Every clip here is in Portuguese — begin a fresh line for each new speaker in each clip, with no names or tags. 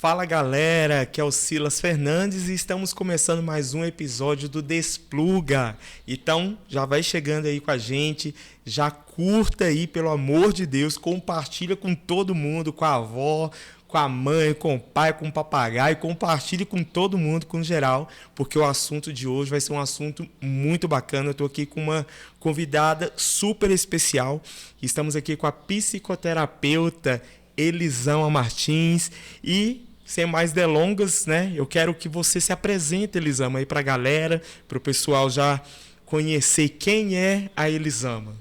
Fala galera, que é o Silas Fernandes e estamos começando mais um episódio do Despluga. Então já vai chegando aí com a gente, já curta aí, pelo amor de Deus, compartilha com todo mundo, com a avó, com a mãe, com o pai, com o papagaio, compartilhe com todo mundo, com geral, porque o assunto de hoje vai ser um assunto muito bacana. Eu estou aqui com uma convidada super especial, estamos aqui com a psicoterapeuta Elisama Martins e, sem mais delongas, né, eu quero que você se apresente, Elisama, aí para a galera, para o pessoal já conhecer quem é a Elisama.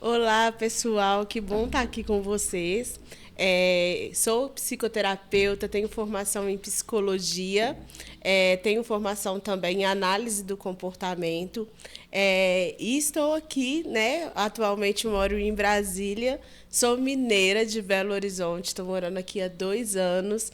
Olá, pessoal, que bom estar aqui com vocês. Sou psicoterapeuta, tenho formação em psicologia, tenho formação também em análise do comportamento e estou aqui, né? Atualmente moro em Brasília, sou mineira de Belo Horizonte, estou morando aqui há 2 anos,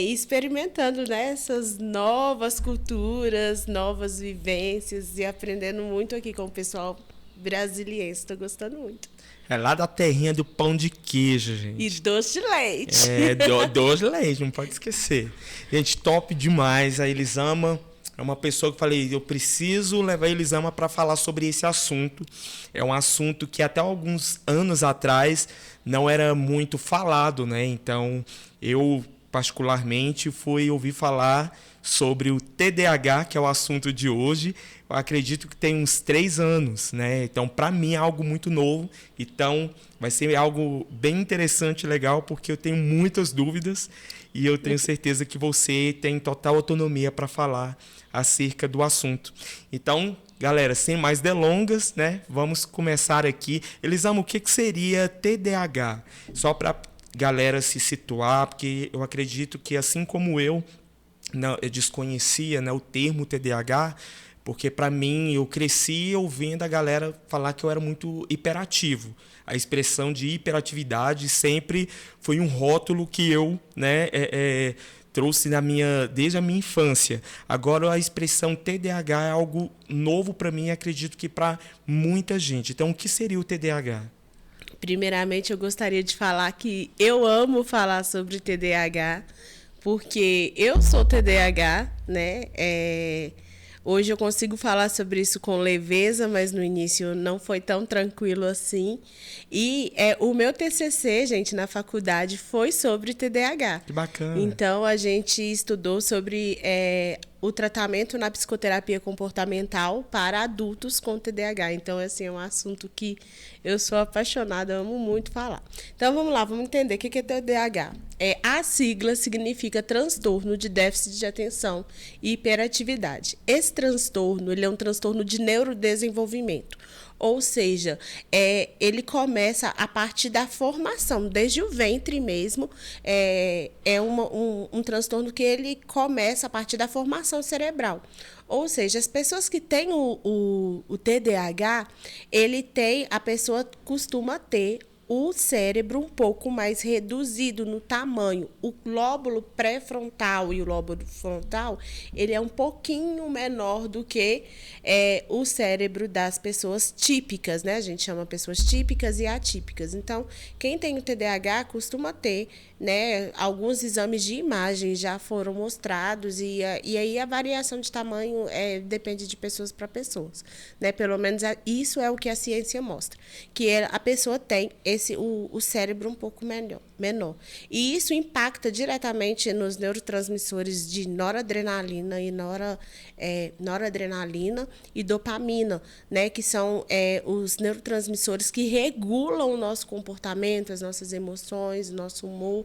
experimentando, né, essas novas culturas, novas vivências e aprendendo muito aqui com o pessoal brasiliense. Estou gostando muito.
É lá da terrinha do pão de queijo, gente.
E doce de leite.
Doce de leite, não pode esquecer. Gente, top demais. A Elisama é uma pessoa que eu falei, eu preciso levar a Elisama para falar sobre esse assunto. É um assunto que até alguns anos atrás não era muito falado, né? Então, eu particularmente fui ouvir falar sobre o TDAH, que é o assunto de hoje. Eu acredito que tem uns 3 anos, né? Então, para mim é algo muito novo. Então, vai ser algo bem interessante e legal, porque eu tenho muitas dúvidas e eu tenho certeza que você tem total autonomia para falar acerca do assunto. Então, galera, sem mais delongas, né? Vamos começar aqui. Elisama, o que seria TDAH? Só para galera se situar, porque eu acredito que, assim como eu desconhecia, né, o termo TDAH, porque para mim eu cresci ouvindo a galera falar que eu era muito hiperativo. A expressão de hiperatividade sempre foi um rótulo que eu, né, trouxe desde a minha infância. Agora a expressão TDAH é algo novo para mim e acredito que para muita gente. Então, o que seria o TDAH?
Primeiramente, eu gostaria de falar que eu amo falar sobre TDAH, porque eu sou TDAH, né? Hoje eu consigo falar sobre isso com leveza, mas no início não foi tão tranquilo assim. E o meu TCC, gente, na faculdade foi sobre TDAH.
Que bacana.
Então, a gente estudou sobre o tratamento na psicoterapia comportamental para adultos com TDAH. Então, assim, é um assunto que eu sou apaixonada, amo muito falar. Então, vamos lá, vamos entender o que é TDAH. A sigla significa transtorno de déficit de atenção e hiperatividade. Esse transtorno, ele é um transtorno de neurodesenvolvimento. Ou seja, ele começa a partir da formação, desde o ventre mesmo. Um transtorno que ele começa a partir da formação cerebral. Ou seja, as pessoas que têm o TDAH, a pessoa costuma ter o cérebro um pouco mais reduzido no tamanho. O lóbulo pré-frontal e o lóbulo frontal, ele é um pouquinho menor do que o cérebro das pessoas típicas, né? A gente chama pessoas típicas e atípicas. Então, quem tem o TDAH costuma ter, né, alguns exames de imagem já foram mostrados e aí a variação de tamanho depende de pessoas para pessoas, né? Pelo menos isso é o que a ciência mostra, que a pessoa tem o cérebro um pouco menor. E isso impacta diretamente nos neurotransmissores de noradrenalina e dopamina, né, que são os neurotransmissores que regulam o nosso comportamento, as nossas emoções, o nosso humor.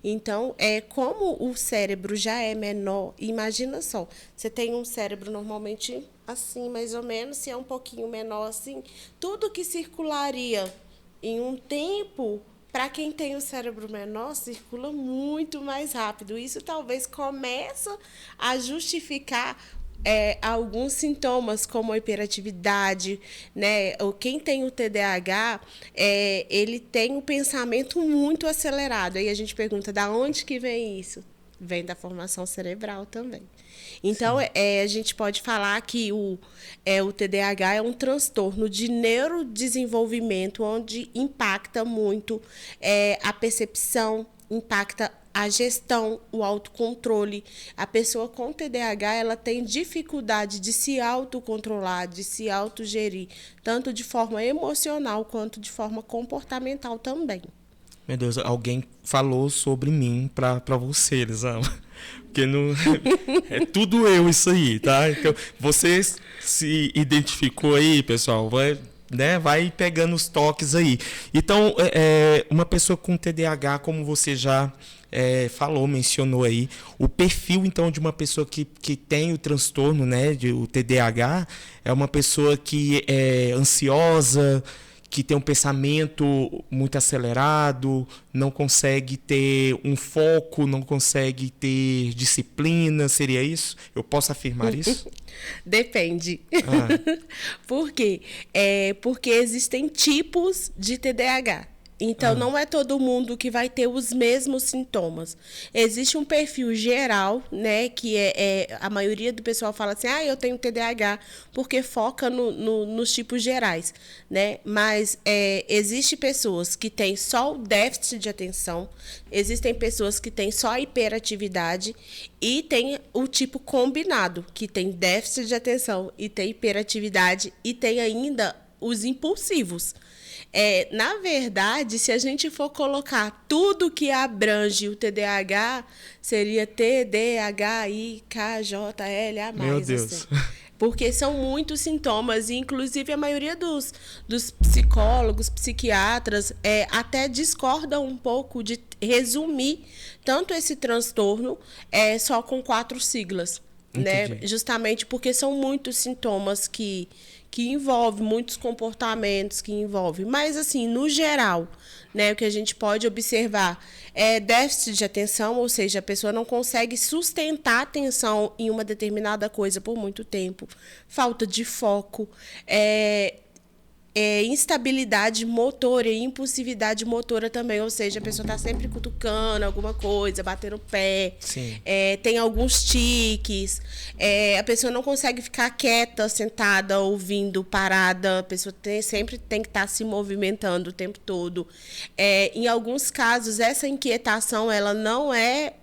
Então, como o cérebro já é menor, imagina só, você tem um cérebro normalmente assim, mais ou menos, se é um pouquinho menor assim, tudo que circularia em um tempo, para quem tem o cérebro menor, circula muito mais rápido. Isso talvez começa a justificar alguns sintomas, como a hiperatividade, né? Quem tem o TDAH, ele tem um pensamento muito acelerado. Aí a gente pergunta, da onde que vem isso? Vem da formação cerebral também. Então, a gente pode falar que o TDAH é um transtorno de neurodesenvolvimento, onde impacta muito a percepção, impacta a gestão, o autocontrole. A pessoa com TDAH, ela tem dificuldade de se autocontrolar, de se autogerir, tanto de forma emocional quanto de forma comportamental também.
Meu Deus, alguém falou sobre mim pra você, Elisama. Porque não, é tudo eu isso aí, tá? Então, você se identificou aí, pessoal, vai pegando os toques aí. Então, uma pessoa com TDAH, como você já falou, mencionou aí, o perfil, então, de uma pessoa que tem o transtorno, né, o TDAH, é uma pessoa que é ansiosa, que tem um pensamento muito acelerado, não consegue ter um foco, não consegue ter disciplina, seria isso? Eu posso afirmar isso?
Depende. Por quê? Porque existem tipos de TDAH. Então, não é todo mundo que vai ter os mesmos sintomas. Existe um perfil geral, né, que a maioria do pessoal fala assim, eu tenho TDAH, porque foca nos tipos gerais, né? Mas existe pessoas que têm só o déficit de atenção, existem pessoas que têm só a hiperatividade e tem o tipo combinado, que tem déficit de atenção e tem hiperatividade e tem ainda os impulsivos. Na verdade, se a gente for colocar tudo que abrange o TDAH, seria TDAHIKJLA+.
Meu Deus.
Assim. Porque são muitos sintomas, e inclusive a maioria dos psicólogos, psiquiatras, até discordam um pouco de resumir tanto esse transtorno só com 4 siglas. Né? Justamente porque são muitos sintomas que envolve muitos comportamentos que envolve, mas assim, no geral, né, o que a gente pode observar é déficit de atenção, ou seja, a pessoa não consegue sustentar a atenção em uma determinada coisa por muito tempo, falta de foco, instabilidade motora e impulsividade motora também, ou seja, a pessoa está sempre cutucando alguma coisa, batendo o pé, tem alguns tiques, a pessoa não consegue ficar quieta, sentada, ouvindo, parada, a pessoa sempre tem que estar se movimentando o tempo todo. Em alguns casos, essa inquietação ela não é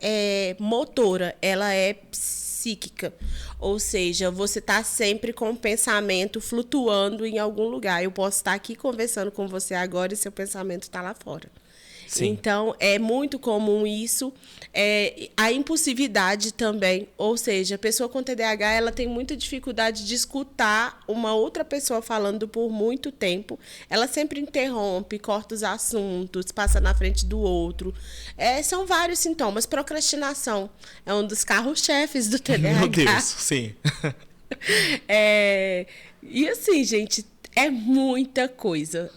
motora, ela é psíquica, ou seja, você está sempre com o pensamento flutuando em algum lugar. Eu posso estar aqui conversando com você agora e seu pensamento está lá fora. Sim. Então, é muito comum isso. A impulsividade também, ou seja, a pessoa com TDAH ela tem muita dificuldade de escutar uma outra pessoa falando por muito tempo. Ela sempre interrompe, corta os assuntos, passa na frente do outro. São vários sintomas. Procrastinação é um dos carros-chefes do TDAH.
Meu Deus, sim.
E assim, gente, é muita coisa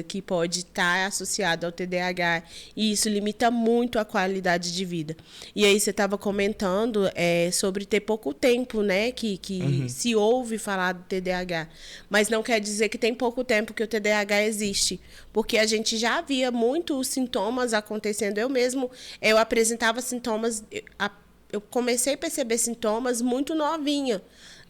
que pode estar associada ao TDAH e isso limita muito a qualidade de vida. E aí você estava comentando sobre ter pouco tempo, né, que se ouve falar do TDAH, mas não quer dizer que tem pouco tempo que o TDAH existe, porque a gente já via muitos sintomas acontecendo. Eu apresentava sintomas, eu comecei a perceber sintomas muito novinha.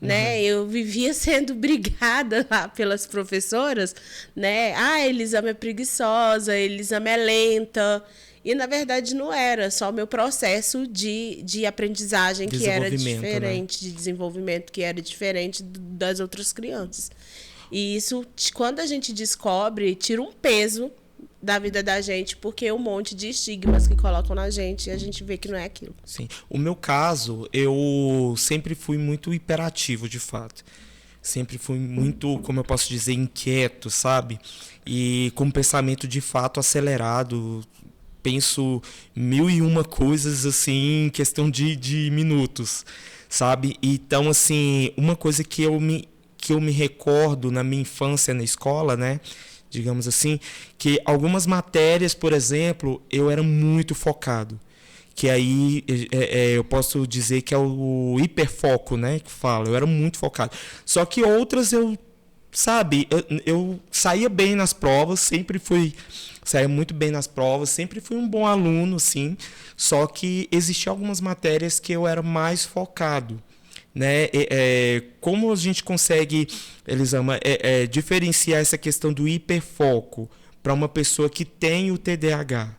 Né? Eu vivia sendo brigada lá pelas professoras, né? Elisama é preguiçosa, Elisama é lenta. E, na verdade, não era só o meu processo de aprendizagem que era diferente, né? De desenvolvimento que era diferente das outras crianças. E isso, quando a gente descobre, tira um peso da vida da gente, porque é um monte de estigmas que colocam na gente e a gente vê que não é aquilo.
Sim. O meu caso, eu sempre fui muito hiperativo, de fato. Sempre fui muito, como eu posso dizer, inquieto, sabe? E com pensamento, de fato, acelerado. Penso 1001 coisas, assim, em questão de minutos, sabe? Então, assim, uma coisa que eu me recordo na minha infância na escola, né? Digamos assim, que algumas matérias, por exemplo, eu era muito focado. Que aí eu posso dizer que é o hiperfoco, né? Que fala, eu era muito focado. Só que outras eu saía bem nas provas, saía muito bem nas provas, sempre fui um bom aluno, sim. Só que existiam algumas matérias que eu era mais focado. Né? Como a gente consegue, Elisama, diferenciar essa questão do hiperfoco para uma pessoa que tem o TDAH?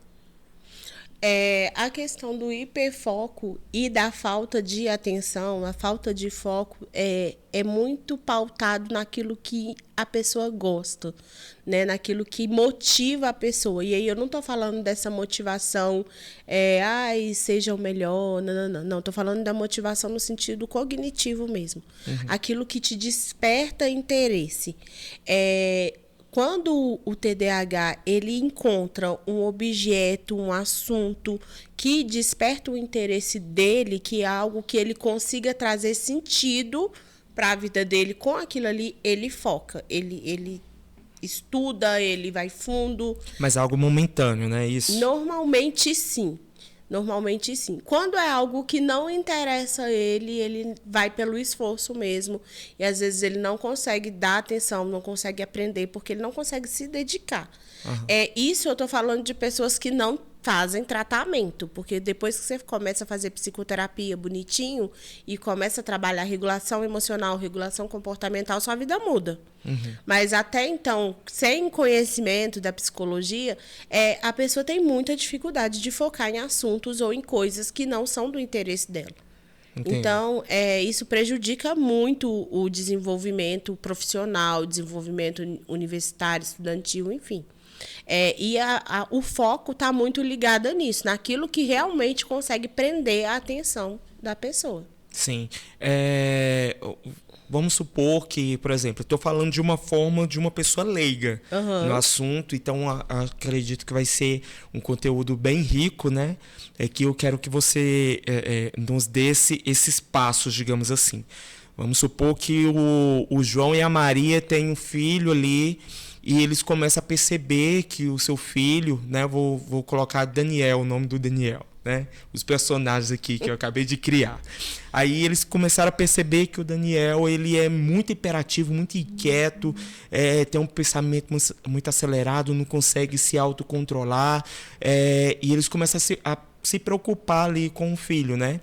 A questão do hiperfoco e da falta de atenção, a falta de foco é muito pautado naquilo que a pessoa gosta, né? Naquilo que motiva a pessoa. E aí eu não estou falando dessa motivação, seja o melhor, não. Estou falando da motivação no sentido cognitivo mesmo. Aquilo que te desperta interesse. Quando o TDAH ele encontra um objeto, um assunto que desperta o interesse dele, que é algo que ele consiga trazer sentido para a vida dele com aquilo ali, ele foca, ele estuda, ele vai fundo.
Mas é algo momentâneo, né? Isso.
Normalmente sim. Quando é algo que não interessa a ele vai pelo esforço mesmo. E às vezes ele não consegue dar atenção, não consegue aprender, porque ele não consegue se dedicar. Isso eu estou falando de pessoas que não fazem tratamento, porque depois que você começa a fazer psicoterapia bonitinho e começa a trabalhar regulação emocional, regulação comportamental, sua vida muda. Mas até então, sem conhecimento da psicologia, a pessoa tem muita dificuldade de focar em assuntos ou em coisas que não são do interesse dela. Entendi. Então, isso prejudica muito o desenvolvimento profissional, o desenvolvimento universitário, estudantil, enfim. O foco está muito ligado nisso, naquilo que realmente consegue prender a atenção da pessoa.
Sim. Vamos supor que, por exemplo, eu estou falando de uma forma de uma pessoa leiga no assunto, então acredito que vai ser um conteúdo bem rico, né? Que eu quero que você nos dê esses passos, digamos assim. Vamos supor que o João e a Maria têm um filho ali e eles começam a perceber que o seu filho, né? Vou colocar Daniel, o nome do Daniel, né? Os personagens aqui que eu acabei de criar. Aí eles começaram a perceber que o Daniel ele é muito hiperativo, muito inquieto, tem um pensamento muito acelerado, não consegue se autocontrolar, e eles começam a se preocupar ali com o filho, né?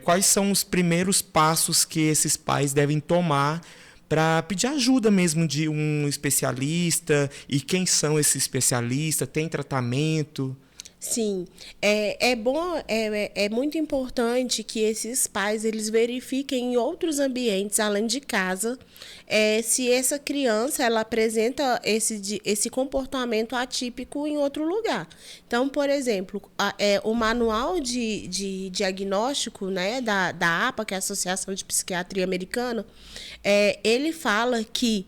Quais são os primeiros passos que esses pais devem tomar para pedir ajuda mesmo de um especialista? E quem são esses especialistas? Tem tratamento?
Sim, é muito importante que esses pais eles verifiquem em outros ambientes além de casa se essa criança ela apresenta esse comportamento atípico em outro lugar. Então, por exemplo, o manual de diagnóstico, né, da APA, que é a Associação de Psiquiatria Americana, ele fala que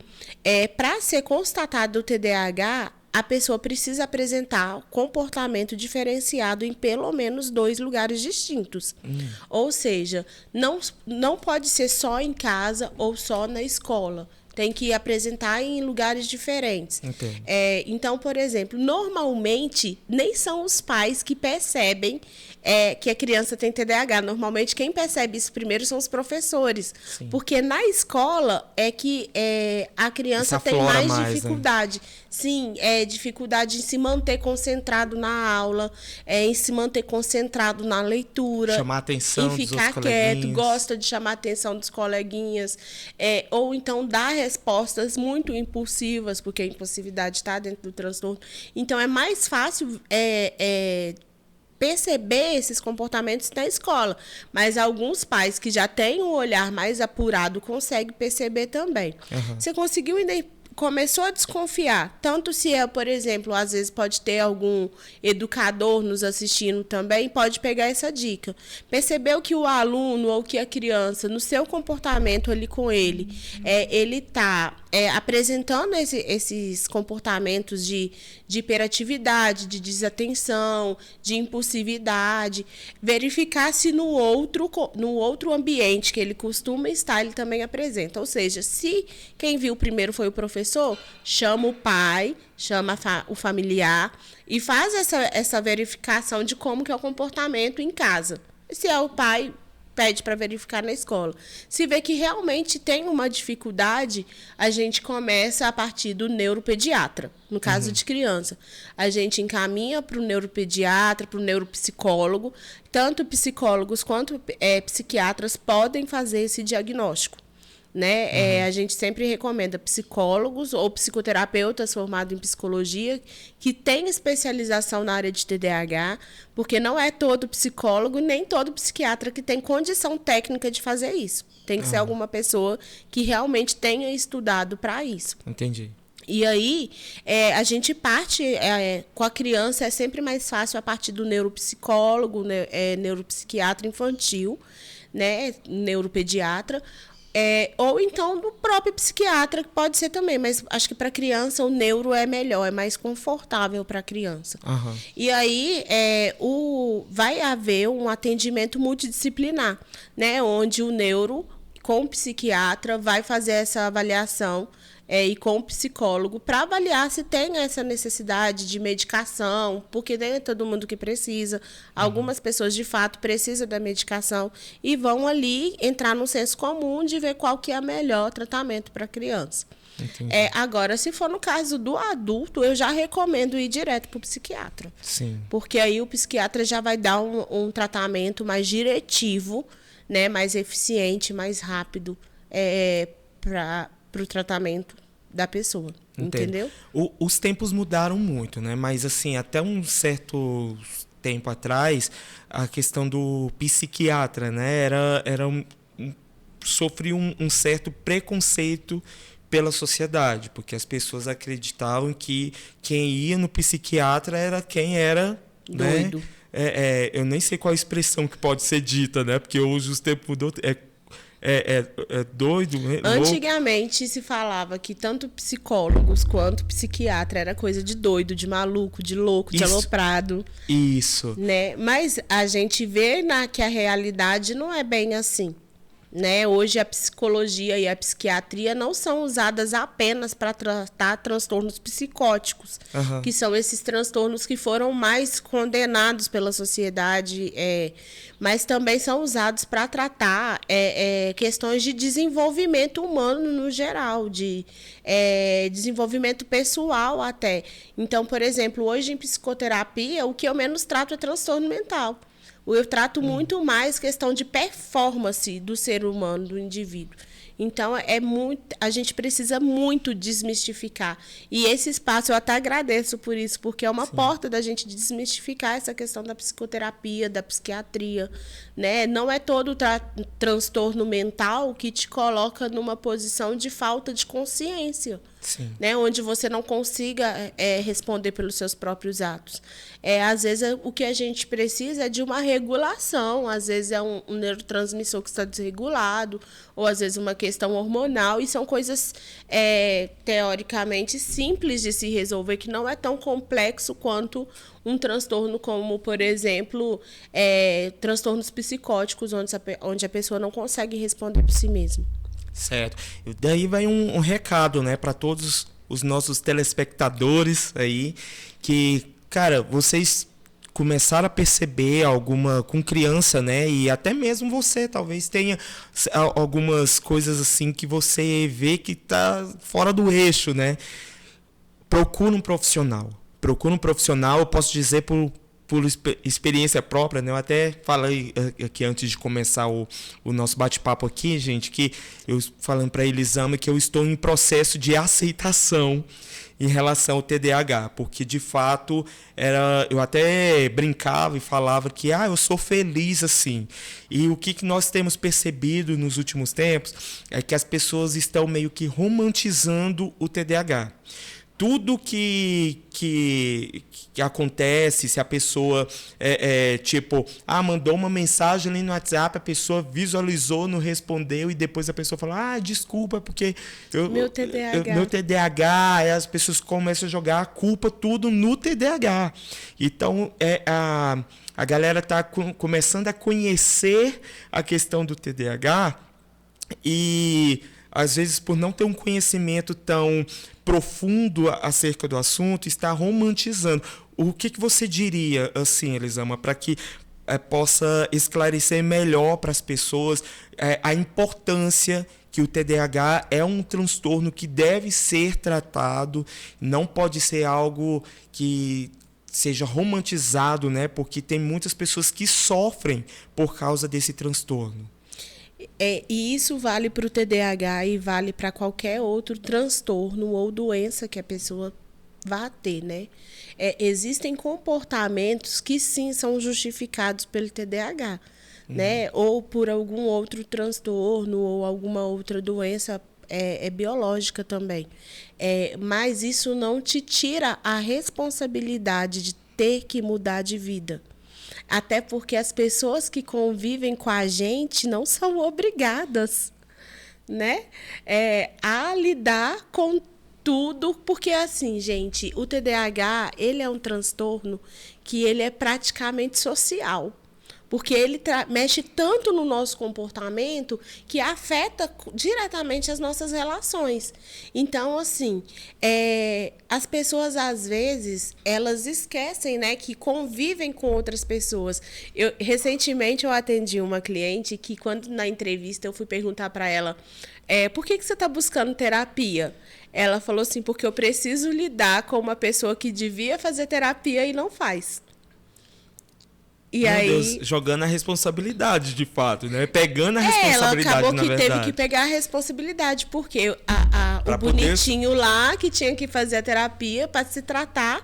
para ser constatado o TDAH, a pessoa precisa apresentar comportamento diferenciado em pelo menos 2 lugares distintos. Ou seja, não pode ser só em casa ou só na escola. Tem que apresentar em lugares diferentes. Então, por exemplo, normalmente nem são os pais que percebem que a criança tem TDAH. Normalmente quem percebe isso primeiro são os professores. Sim. Porque na escola é que a criança tem mais dificuldade. Né? Sim, dificuldade em se manter concentrado na aula, em se manter concentrado na leitura.
Chamar a atenção
em ficar quieto, gosta de chamar a atenção dos coleguinhas. Ou então dar respostas muito impulsivas, porque a impulsividade está dentro do transtorno. Então, é mais fácil perceber esses comportamentos na escola. Mas alguns pais que já têm um olhar mais apurado conseguem perceber também. Você conseguiu começou a desconfiar, tanto se por exemplo, às vezes pode ter algum educador nos assistindo também, pode pegar essa dica. Percebeu que o aluno ou que a criança, no seu comportamento ali com ele, ele está apresentando esses comportamentos de hiperatividade, de desatenção, de impulsividade, verificar se no outro ambiente que ele costuma estar, ele também apresenta. Ou seja, se quem viu primeiro foi o professor, chama o pai, chama o familiar e faz essa verificação de como que é o comportamento em casa. Se é o pai, pede para verificar na escola. Se vê que realmente tem uma dificuldade, a gente começa a partir do neuropediatra. No caso de criança, a gente encaminha para o neuropediatra, para o neuropsicólogo. Tanto psicólogos quanto psiquiatras podem fazer esse diagnóstico. né? A gente sempre recomenda psicólogos ou psicoterapeutas formados em psicologia que têm especialização na área de TDAH, porque não é todo psicólogo nem todo psiquiatra que tem condição técnica de fazer isso. Tem que ser alguma pessoa que realmente tenha estudado para isso.
Entendi.
E aí, a gente parte com a criança, é sempre mais fácil a partir do neuropsicólogo, neuropsiquiatra infantil, né, neuropediatra, ou então do próprio psiquiatra, que pode ser também, mas acho que para criança o neuro é melhor, é mais confortável para a criança.
Aham.
E aí vai haver um atendimento multidisciplinar, né, onde o neuro com o psiquiatra vai fazer essa avaliação e com o psicólogo para avaliar se tem essa necessidade de medicação, porque nem é todo mundo que precisa. Algumas pessoas, de fato, precisam da medicação e vão ali entrar no senso comum de ver qual que é o melhor tratamento para a criança. Agora, se for no caso do adulto, eu já recomendo ir direto para o psiquiatra.
Sim.
Porque aí o psiquiatra já vai dar um tratamento mais diretivo, né, mais eficiente, mais rápido para o tratamento da pessoa, entendeu?
Os tempos mudaram muito, né? Mas assim, até um certo tempo atrás, a questão do psiquiatra, né, sofria um certo preconceito pela sociedade, porque as pessoas acreditavam que quem ia no psiquiatra era quem era
doido.
Né? Eu nem sei qual a expressão que pode ser dita, né? Porque hoje os tempos mudou. Doido.
Antigamente se falava que tanto psicólogos quanto psiquiatra era coisa de doido, de maluco, de louco, de aloprado.
Isso.
Né? Mas a gente vê que a realidade não é bem assim. Né? Hoje a psicologia e a psiquiatria não são usadas apenas para tratar transtornos psicóticos, que são esses transtornos que foram mais condenados pela sociedade, mas também são usados para tratar questões de desenvolvimento humano no geral, de desenvolvimento pessoal até. Então, por exemplo, hoje em psicoterapia, o que eu menos trato é transtorno mental. Eu trato muito mais questão de performance do ser humano, do indivíduo. Então, a gente precisa muito desmistificar. E esse espaço, eu até agradeço por isso, porque é uma porta da gente desmistificar essa questão da psicoterapia, da psiquiatria. Né? Não é todo transtorno mental que te coloca numa posição de falta de consciência. Né? Onde você não consiga responder pelos seus próprios atos. Às vezes, o que a gente precisa é de uma regulação. Às vezes, é um neurotransmissor que está desregulado, ou às vezes uma questão hormonal, e são coisas teoricamente simples de se resolver, que não é tão complexo quanto um transtorno como, por exemplo, transtornos psicóticos, onde a pessoa não consegue responder por si mesma.
Certo. E daí vai um recado, né, para todos os nossos telespectadores aí, que, cara, vocês começaram a perceber com criança, né, e até mesmo você talvez tenha algumas coisas assim que você vê que tá fora do eixo, né? Procura um profissional. Eu posso dizer por experiência própria, né? Eu até falei aqui antes de começar o nosso bate-papo aqui, gente, que eu falando para a Elisama que eu estou em processo de aceitação em relação ao TDAH, porque de fato eu até brincava e falava que eu sou feliz assim. E o que nós temos percebido nos últimos tempos é que as pessoas estão meio que romantizando o TDAH. Tudo que acontece, se a pessoa mandou uma mensagem ali no WhatsApp, a pessoa visualizou, não respondeu, e depois a pessoa fala, desculpa, porque
meu TDAH.
Meu TDAH, aí as pessoas começam a jogar a culpa tudo no TDAH. Então, a galera está começando a conhecer a questão do TDAH e, às vezes, por não ter um conhecimento tão profundo acerca do assunto, está romantizando. O que você diria, assim, Elisama, para que possa esclarecer melhor para as pessoas a importância que o TDAH é um transtorno que deve ser tratado, não pode ser algo que seja romantizado, né? Porque tem muitas pessoas que sofrem por causa desse transtorno.
E isso vale para o TDAH e vale para qualquer outro transtorno ou doença que a pessoa vá ter, né? Existem comportamentos que sim são justificados pelo TDAH, né? Ou por algum outro transtorno ou alguma outra doença biológica também. Mas isso não te tira a responsabilidade de ter que mudar de vida. Até porque as pessoas que convivem com a gente não são obrigadas, né? A lidar com tudo, porque assim, gente, o TDAH, ele é um transtorno que ele é praticamente social. Porque ele mexe tanto no nosso comportamento que afeta diretamente as nossas relações. Então, assim, as pessoas, às vezes, elas esquecem, né, que convivem com outras pessoas. Recentemente, eu atendi uma cliente que, quando na entrevista eu fui perguntar para ela por que você está buscando terapia? Ela falou assim, porque eu preciso lidar com uma pessoa que devia fazer terapia e não faz. E
Meu
aí,
Deus, jogando a responsabilidade, de fato, né? Pegando a responsabilidade,
ela acabou
na
que
verdade.
teve que pegar a responsabilidade, porque o bonitinho lá, que tinha que fazer a terapia para se tratar,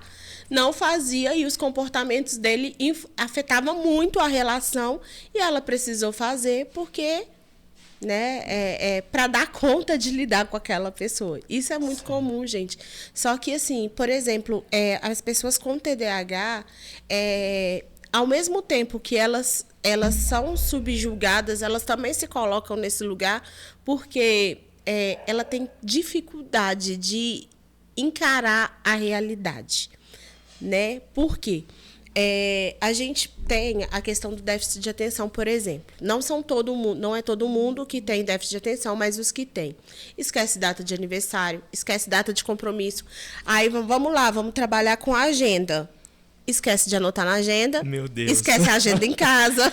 não fazia e os comportamentos dele afetavam muito a relação e ela precisou fazer porque, né, para dar conta de lidar com aquela pessoa. Isso é muito comum, gente. Só que, assim, por exemplo, as pessoas com TDAH... ao mesmo tempo que elas são subjugadas, elas também se colocam nesse lugar porque ela tem dificuldade de encarar a realidade, né? Por quê? A gente tem a questão do déficit de atenção, por exemplo. Não é todo mundo que tem déficit de atenção, mas os que têm. Esquece data de aniversário, esquece data de compromisso. Aí vamos lá, vamos trabalhar com a agenda. Esquece de anotar na agenda.
Meu Deus.
Esquece a agenda em casa.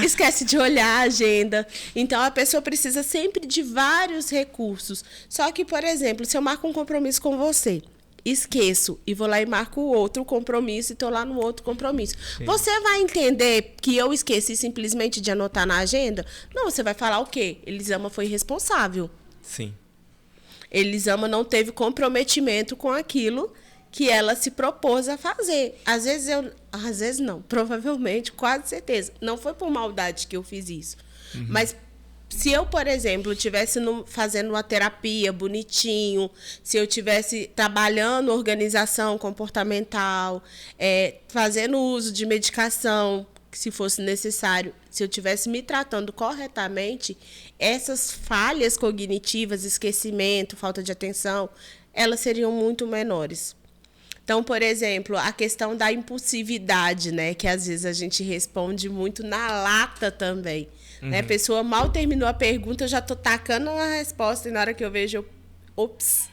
Esquece de olhar a agenda. Então, a pessoa precisa sempre de vários recursos. Só que, por exemplo, se eu marco um compromisso com você, esqueço e vou lá e marco outro compromisso e estou lá no outro compromisso. Sim. Você vai entender que eu esqueci simplesmente de anotar na agenda? Não, você vai falar o quê? Elisama foi irresponsável.
Sim.
Elisama não teve comprometimento com aquilo que ela se propôs a fazer. Às vezes não, provavelmente, quase certeza. Não foi por maldade que eu fiz isso. Uhum. Mas se eu, por exemplo, estivesse fazendo uma terapia bonitinho, se eu estivesse trabalhando organização comportamental, fazendo uso de medicação, se fosse necessário, se eu estivesse me tratando corretamente, essas falhas cognitivas, esquecimento, falta de atenção, elas seriam muito menores. Então, por exemplo, a questão da impulsividade, né? Que às vezes a gente responde muito na lata também. Uhum. Né? A pessoa mal terminou a pergunta, eu já estou tacando a resposta e na hora que eu vejo, ops,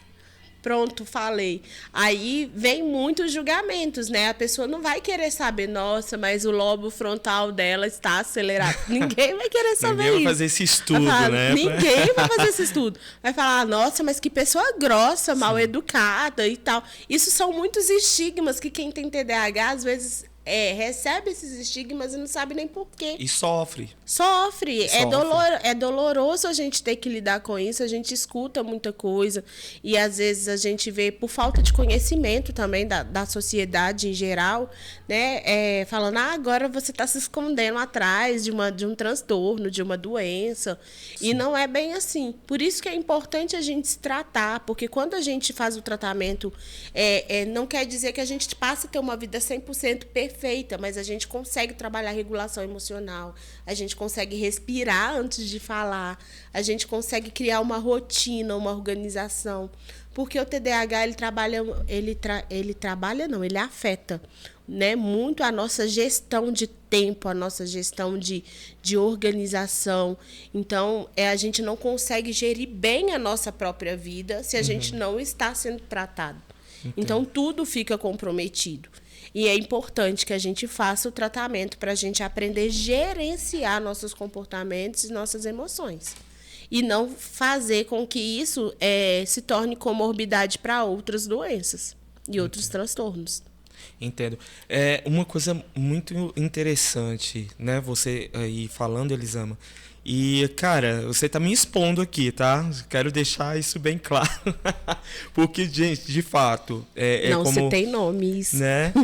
pronto, falei. Aí vem muitos julgamentos, né? A pessoa não vai querer saber, nossa, mas o lobo frontal dela está acelerado. Ninguém vai querer saber isso.
Ninguém vai fazer esse estudo,
falar,
né?
Ninguém vai fazer esse estudo. Vai falar, nossa, mas que pessoa grossa, mal educada e tal. Isso são muitos estigmas que quem tem TDAH, às vezes, recebe esses estigmas e não sabe nem por quê.
E sofre.
Sofre. É doloroso a gente ter que lidar com isso. A gente escuta muita coisa. E, às vezes, a gente vê, por falta de conhecimento também da sociedade em geral, né? Falando, agora você está se escondendo atrás de um transtorno, de uma doença. Sim. E não é bem assim. Por isso que é importante a gente se tratar. Porque quando a gente faz o tratamento, não quer dizer que a gente passa a ter uma vida 100% perfeita, mas a gente consegue trabalhar a regulação emocional, a gente consegue respirar antes de falar, a gente consegue criar uma rotina, uma organização, porque o TDAH ele afeta, né, muito a nossa gestão de tempo, a nossa gestão de organização. Então, a gente não consegue gerir bem a nossa própria vida se a gente não está sendo tratado. Entendi. Então, tudo fica comprometido. E é importante que a gente faça o tratamento para a gente aprender a gerenciar nossos comportamentos e nossas emoções. E não fazer com que isso se torne comorbidade para outras doenças e outros transtornos.
Entendo. Uma coisa muito interessante, né? Você aí falando, Elisama, E, cara, você tá me expondo aqui, tá? Quero deixar isso bem claro. Porque, gente, de fato...
Não,
como,
você tem nomes.
né?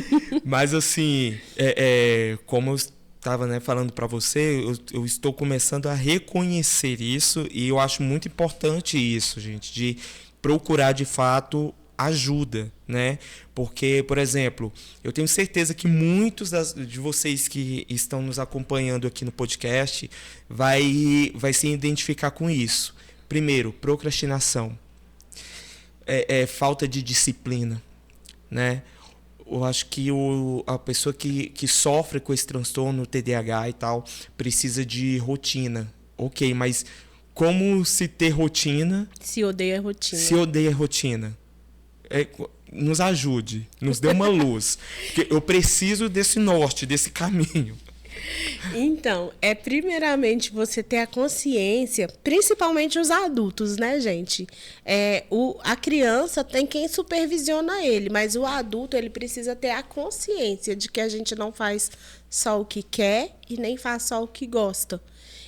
Mas, assim, como eu estava, né, falando para você, eu estou começando a reconhecer isso. E eu acho muito importante isso, gente, de procurar, de fato, ajuda, né? Porque, por exemplo, eu tenho certeza que muitos de vocês que estão nos acompanhando aqui no podcast vai se identificar com isso. Primeiro, procrastinação. Falta de disciplina, né? Eu acho que a pessoa que sofre com esse transtorno, TDAH e tal, precisa de rotina. Ok, mas como se ter rotina...
Se odeia rotina.
Se odeia rotina. Nos ajude, nos dê uma luz. Porque eu preciso desse norte, desse caminho.
Então, primeiramente você ter a consciência, principalmente os adultos, né, gente? A criança tem quem supervisiona ele, mas o adulto ele precisa ter a consciência de que a gente não faz só o que quer e nem faz só o que gosta.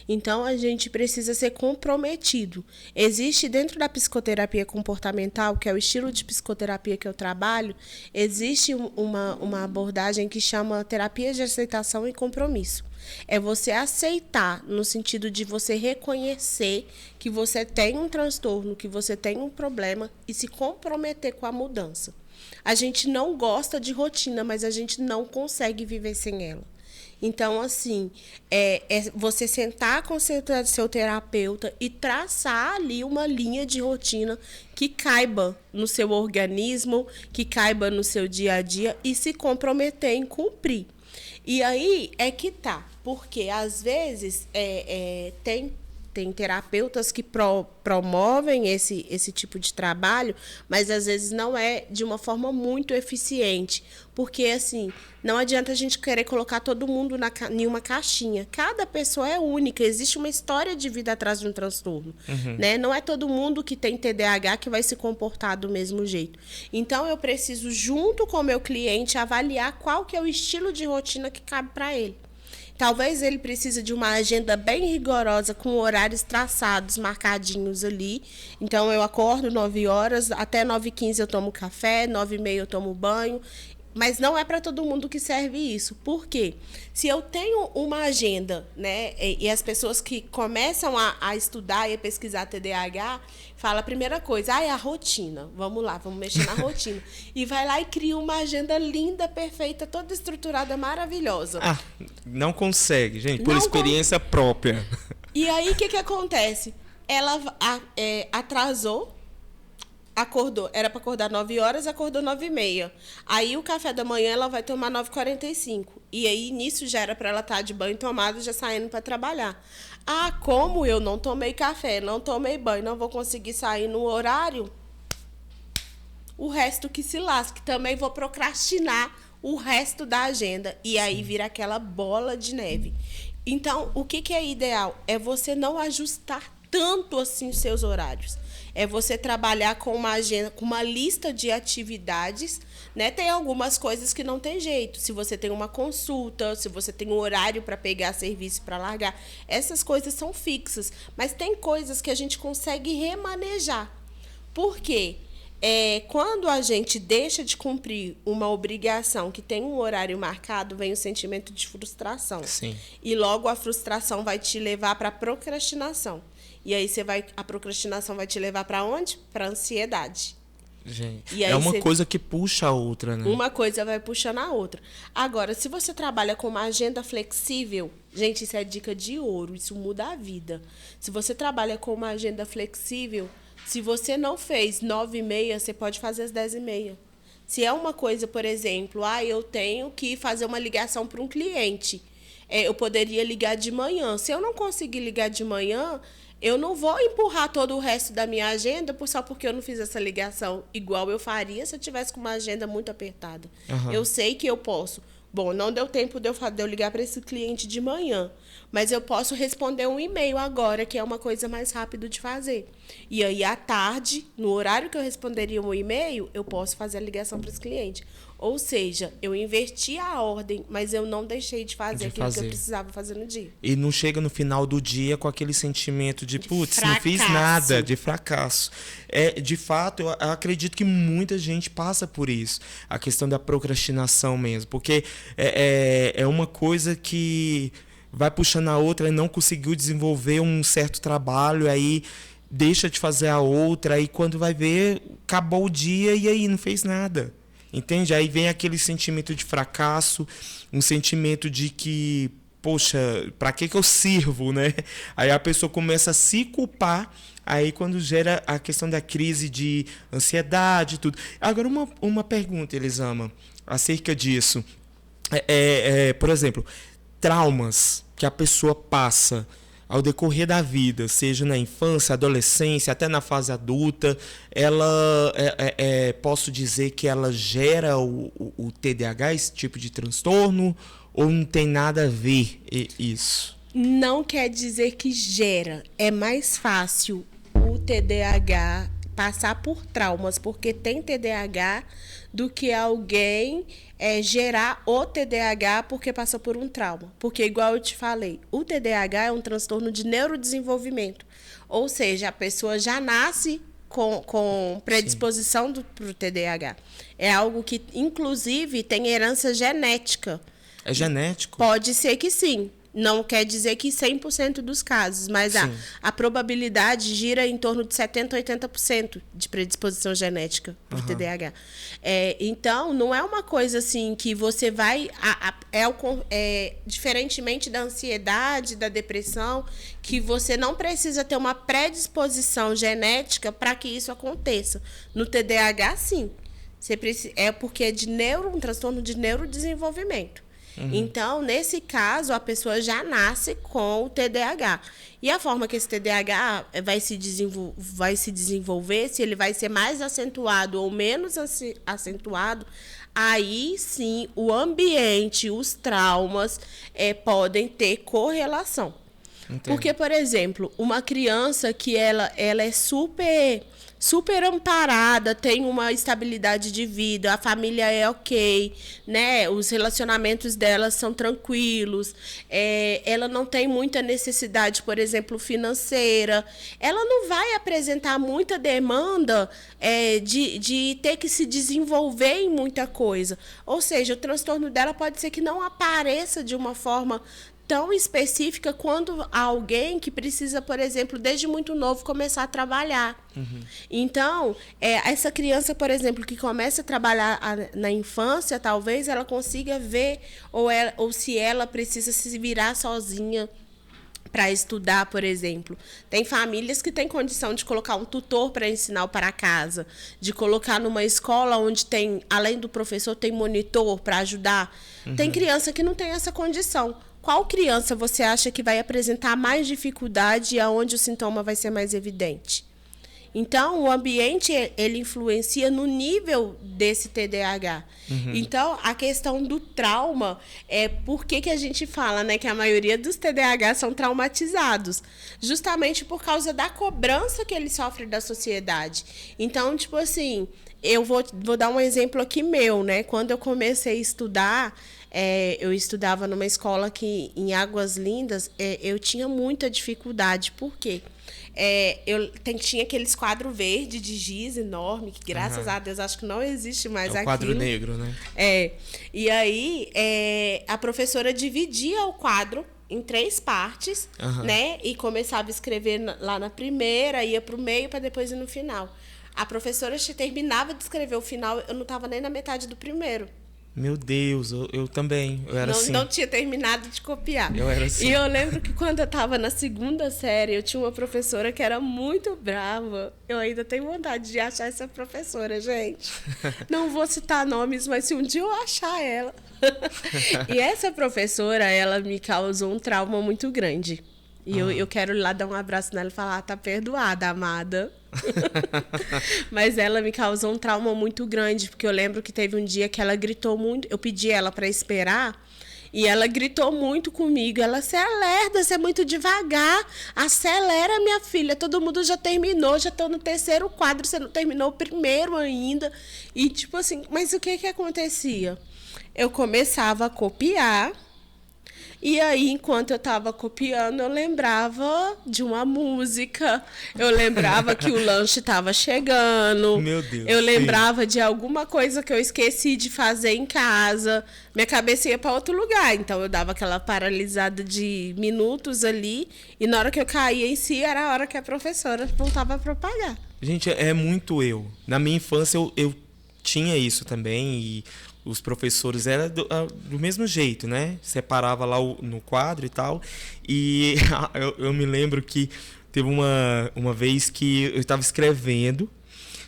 Então, a gente precisa ser comprometido. Existe dentro da psicoterapia comportamental, que é o estilo de psicoterapia que eu trabalho, existe uma abordagem que chama terapia de aceitação e compromisso. É você aceitar, no sentido de você reconhecer que você tem um transtorno, que você tem um problema e se comprometer com a mudança. A gente não gosta de rotina, mas a gente não consegue viver sem ela. Então, assim, você sentar com seu terapeuta e traçar ali uma linha de rotina que caiba no seu organismo, que caiba no seu dia a dia e se comprometer em cumprir. E aí é que tá, porque às vezes tem terapeutas que promovem esse tipo de trabalho, mas às vezes não é de uma forma muito eficiente. Porque, assim, não adianta a gente querer colocar todo mundo em uma caixinha. Cada pessoa é única, existe uma história de vida atrás de um transtorno. Né? Não é todo mundo que tem TDAH que vai se comportar do mesmo jeito. Então, eu preciso, junto com o meu cliente, avaliar qual que é o estilo de rotina que cabe para ele. Talvez ele precise de uma agenda bem rigorosa, com horários traçados, marcadinhos ali. Então, eu acordo 9 horas, até 9h15 eu tomo café, 9h30 eu tomo banho. Mas não é para todo mundo que serve isso. Por quê? Se eu tenho uma agenda, né, e as pessoas que começam a estudar e a pesquisar TDAH, fala a primeira coisa, a rotina. Vamos lá, vamos mexer na rotina. E vai lá e cria uma agenda linda, perfeita, toda estruturada, maravilhosa.
Não consegue, gente, por experiência própria.
E aí, o que acontece? Ela atrasou. Acordou, era para acordar 9 horas, acordou 9h30. Aí o café da manhã ela vai tomar 9h45. E aí nisso já era para ela estar de banho tomado, já saindo para trabalhar. Como eu não tomei café, não tomei banho, não vou conseguir sair no horário, o resto que se lasque. Também vou procrastinar o resto da agenda. E aí vira aquela bola de neve. Então, o que é ideal? É você não ajustar tanto assim os seus horários. É você trabalhar com uma agenda, com uma lista de atividades, né? Tem algumas coisas que não tem jeito. Se você tem uma consulta, se você tem um horário para pegar serviço para largar, essas coisas são fixas. Mas tem coisas que a gente consegue remanejar. Por quê? Quando a gente deixa de cumprir uma obrigação que tem um horário marcado, vem o sentimento de frustração.
Sim.
E logo a frustração vai te levar para a procrastinação. E aí a procrastinação vai te levar para onde? Para ansiedade.
Gente, é uma coisa que puxa a outra, né?
Uma coisa vai puxando a outra. Agora, se você trabalha com uma agenda flexível, gente, isso é dica de ouro, isso muda a vida. Se você trabalha com uma agenda flexível, se você não fez 9h30, você pode fazer às 10h30. Se é uma coisa, por exemplo, eu tenho que fazer uma ligação para um cliente, eu poderia ligar de manhã. Se eu não conseguir ligar de manhã, eu não vou empurrar todo o resto da minha agenda só porque eu não fiz essa ligação igual eu faria se eu tivesse com uma agenda muito apertada. Eu sei que eu posso. Bom, não deu tempo de eu ligar para esse cliente de manhã, mas eu posso responder um e-mail agora, que é uma coisa mais rápida de fazer. E aí, à tarde, no horário que eu responderia um e-mail, eu posso fazer a ligação para esse cliente. Ou seja, eu inverti a ordem, mas eu não deixei de fazer aquilo que eu precisava fazer no dia.
E não chega no final do dia com aquele sentimento de putz, não fiz
fracasso.
nada, de fracasso. De fato, eu acredito que muita gente passa por isso. A questão da procrastinação mesmo. Porque é uma coisa que vai puxando a outra e não conseguiu desenvolver um certo trabalho, aí deixa de fazer a outra, aí quando vai ver, acabou o dia e aí não fez nada. Entende? Aí vem aquele sentimento de fracasso, um sentimento de que, poxa, para que eu sirvo, né? Aí a pessoa começa a se culpar, aí quando gera a questão da crise de ansiedade e tudo. Agora, uma pergunta, Elisama, acerca disso. Por exemplo, traumas que a pessoa passa ao decorrer da vida, seja na infância, adolescência, até na fase adulta, ela posso dizer que ela gera o TDAH, esse tipo de transtorno, ou não tem nada a ver isso?
Não quer dizer que gera. É mais fácil o TDAH passar por traumas porque tem TDAH do que alguém gerar o TDAH porque passou por um trauma. Porque, igual eu te falei, o TDAH é um transtorno de neurodesenvolvimento. Ou seja, a pessoa já nasce com predisposição para o TDAH. É algo que, inclusive, tem herança genética.
É genético?
Pode ser que sim. Não quer dizer que 100% dos casos, mas a probabilidade gira em torno de 70% a 80% de predisposição genética para o TDAH. Então, não é uma coisa assim que você vai... diferentemente da ansiedade, da depressão, que você não precisa ter uma predisposição genética para que isso aconteça. No TDAH, sim. É porque é um transtorno de neurodesenvolvimento. Então, nesse caso, a pessoa já nasce com o TDAH. E a forma que esse TDAH vai se desenvolver, se ele vai ser mais acentuado ou menos acentuado, aí sim o ambiente, os traumas podem ter correlação.
Entendo.
Porque, por exemplo, uma criança que ela é super amparada, tem uma estabilidade de vida, a família é ok, né? Os relacionamentos dela são tranquilos, ela não tem muita necessidade, por exemplo, financeira, ela não vai apresentar muita demanda de ter que se desenvolver em muita coisa. Ou seja, o transtorno dela pode ser que não apareça de uma forma tão específica quando alguém que precisa, por exemplo, desde muito novo começar a trabalhar. Então, essa criança, por exemplo, que começa a trabalhar na infância, talvez ela consiga ver ou se ela precisa se virar sozinha para estudar, por exemplo. Tem famílias que têm condição de colocar um tutor para ensinar o para casa, de colocar numa escola onde tem, além do professor, tem monitor para ajudar. Tem criança que não tem essa condição. Qual criança você acha que vai apresentar mais dificuldade e aonde o sintoma vai ser mais evidente? Então, o ambiente, ele influencia no nível desse TDAH. Então, a questão do trauma por que a gente fala, né, que a maioria dos TDAH são traumatizados? Justamente por causa da cobrança que eles sofrem da sociedade. Então, tipo assim, eu vou dar um exemplo aqui meu, né? Quando eu comecei a estudar... eu estudava numa escola que, em Águas Lindas, eu tinha muita dificuldade. Por quê? Tinha aqueles quadros verdes de giz enorme, que graças a Deus acho que não existe mais aquilo.
É o quadro negro, né?
E aí, a professora dividia o quadro em 3 partes, né? E começava a escrever lá na primeira, ia para o meio, para depois ir no final. A professora terminava de escrever o final, eu não estava nem na metade do primeiro.
Meu Deus, eu também. Eu era assim.
Não tinha terminado de copiar.
Eu era assim.
E eu lembro que quando eu estava na 2ª série, eu tinha uma professora que era muito brava. Eu ainda tenho vontade de achar essa professora, gente. Não vou citar nomes, mas se um dia eu achar ela. E essa professora, ela me causou um trauma muito grande. E eu quero ir lá dar um abraço nela e falar, tá perdoada, amada. Mas ela me causou um trauma muito grande, porque eu lembro que teve um dia que ela gritou muito, eu pedi ela para esperar, E ela gritou muito comigo. Ela, você é lerda, você é muito devagar. Acelera, minha filha. Todo mundo já terminou, já estão no terceiro quadro, você não terminou o primeiro ainda. E tipo assim, mas o que acontecia? Eu começava a copiar. E aí, enquanto eu estava copiando, eu lembrava de uma música, eu lembrava que o lanche estava chegando,
Meu Deus,
eu lembrava de alguma coisa que eu esqueci de fazer em casa, minha cabeça ia para outro lugar, então eu dava aquela paralisada de minutos ali, e na hora que eu caía em si, era a hora que a professora voltava para pagar.
Gente, é muito eu. Na minha infância, eu tinha isso também, e os professores eram do mesmo jeito, né? Separava lá no quadro e tal. E eu me lembro que teve uma vez que eu estava escrevendo,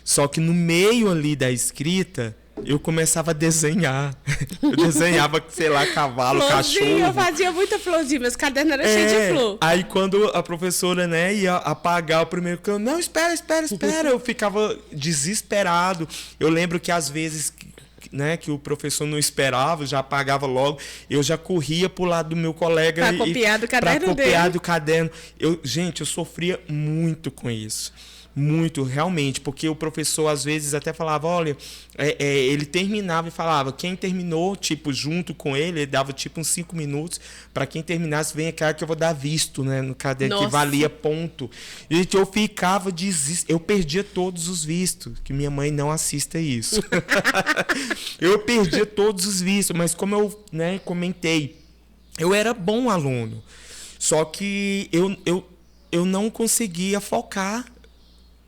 só que no meio ali da escrita, eu começava a desenhar. Eu desenhava, sei lá, cavalo,
florzinha,
cachorro.
Eu fazia muita florzinha, meus cadernos eram cheios de flor.
Aí quando a professora, né, ia apagar o primeiro canto, não, espera. Eu ficava desesperado. Eu lembro que às vezes, né, que o professor não esperava, já apagava logo, eu já corria pro lado do meu colega
pra copiar do caderno
pra copiar
dele.
do caderno. Gente, eu sofria muito com isso. Muito, realmente, porque o professor às vezes até falava, olha, ele terminava e falava, quem terminou, tipo, junto com ele dava tipo uns 5 minutos, para quem terminasse, vem cá que eu vou dar visto, né, no caderno, que valia ponto. Gente, eu ficava eu perdia todos os vistos, que minha mãe não assista isso. Eu perdia todos os vistos, mas como eu, né, comentei, eu era bom aluno, só que eu não conseguia focar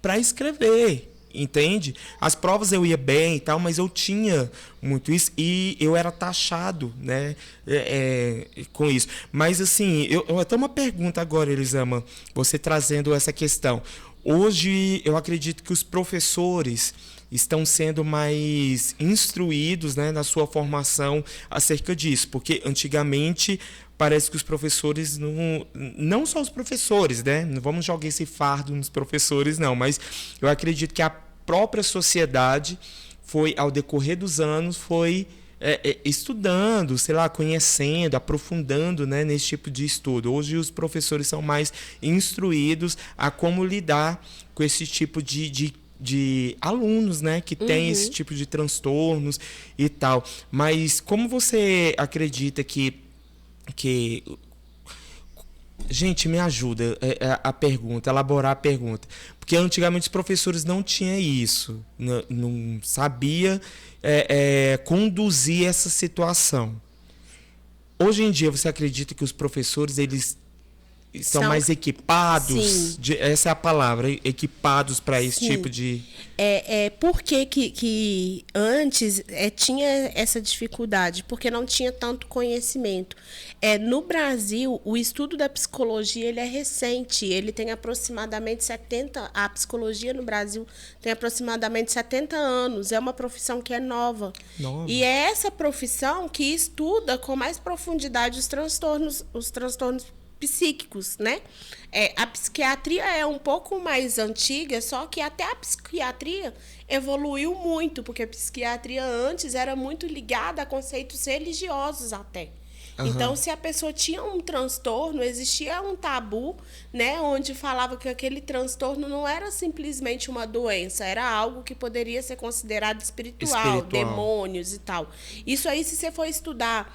para escrever, entende? As provas eu ia bem e tal, mas eu tinha muito isso e eu era taxado, né, com isso. Mas assim, eu até uma pergunta agora, Elisama, você trazendo essa questão. Hoje eu acredito que os professores estão sendo mais instruídos, né, na sua formação acerca disso, porque antigamente parece que os professores, não só os professores, né? Não vamos jogar esse fardo nos professores, não, mas eu acredito que a própria sociedade foi, ao decorrer dos anos, foi estudando, sei lá, conhecendo, aprofundando, né, nesse tipo de estudo. Hoje os professores são mais instruídos a como lidar com esse tipo de alunos, né, que tem esse tipo de transtornos e tal. Mas como você acredita que gente, me ajuda a pergunta, elaborar a pergunta, porque antigamente os professores não tinham isso, não sabia conduzir essa situação. Hoje em dia você acredita que os professores eles são mais equipados? Essa é a palavra, equipados para esse tipo de...
Por que antes tinha essa dificuldade? Porque não tinha tanto conhecimento. No Brasil, o estudo da psicologia ele é recente. Ele tem aproximadamente 70... A psicologia no Brasil tem aproximadamente 70 anos. É uma profissão que é nova. E é essa profissão que estuda com mais profundidade os transtornos psíquicos, né? A psiquiatria é um pouco mais antiga, só que até a psiquiatria evoluiu muito, porque a psiquiatria antes era muito ligada a conceitos religiosos até. Então, se a pessoa tinha um transtorno, existia um tabu, né, onde falava que aquele transtorno não era simplesmente uma doença, era algo que poderia ser considerado espiritual. Demônios e tal. Isso aí, se você for estudar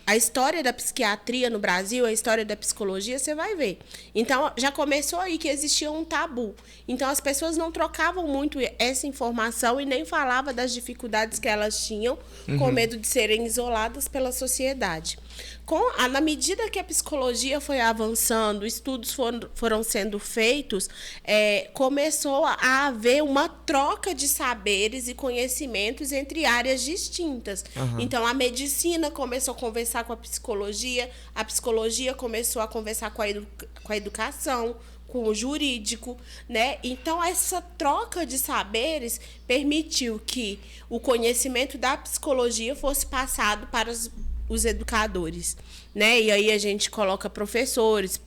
a história da psiquiatria no Brasil, a história da psicologia, você vai ver. Então, já começou aí que existia um tabu. Então, as pessoas não trocavam muito essa informação e nem falavam das dificuldades que elas tinham, com medo de serem isoladas pela sociedade. Na medida que a psicologia foi avançando, estudos foram sendo feitos, começou a haver uma troca de saberes e conhecimentos entre áreas distintas. Então, a medicina começou a conversar com a psicologia começou a conversar com a educação, com o jurídico, né? Então, essa troca de saberes permitiu que o conhecimento da psicologia fosse passado para os educadores, né? E aí a gente coloca professores,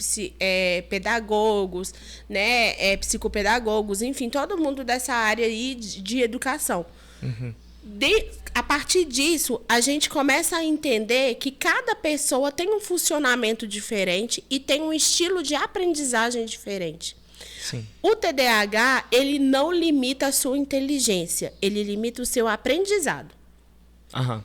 pedagogos, né? Psicopedagogos, enfim, todo mundo dessa área aí de educação. A partir disso, a gente começa a entender que cada pessoa tem um funcionamento diferente e tem um estilo de aprendizagem diferente.
Sim.
O TDAH, ele não limita a sua inteligência, ele limita o seu aprendizado.
Aham.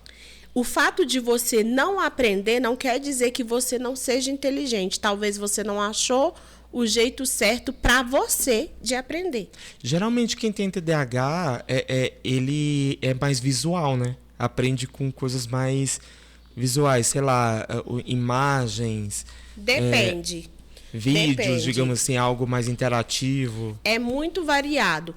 O fato de você não aprender não quer dizer que você não seja inteligente. Talvez você não achou o jeito certo para você de aprender.
Geralmente quem tem TDAH, ele é mais visual, né? Aprende com coisas mais visuais, sei lá, imagens.
Depende.
Vídeos,
Depende.
digamos assim, algo mais interativo.
É muito variado.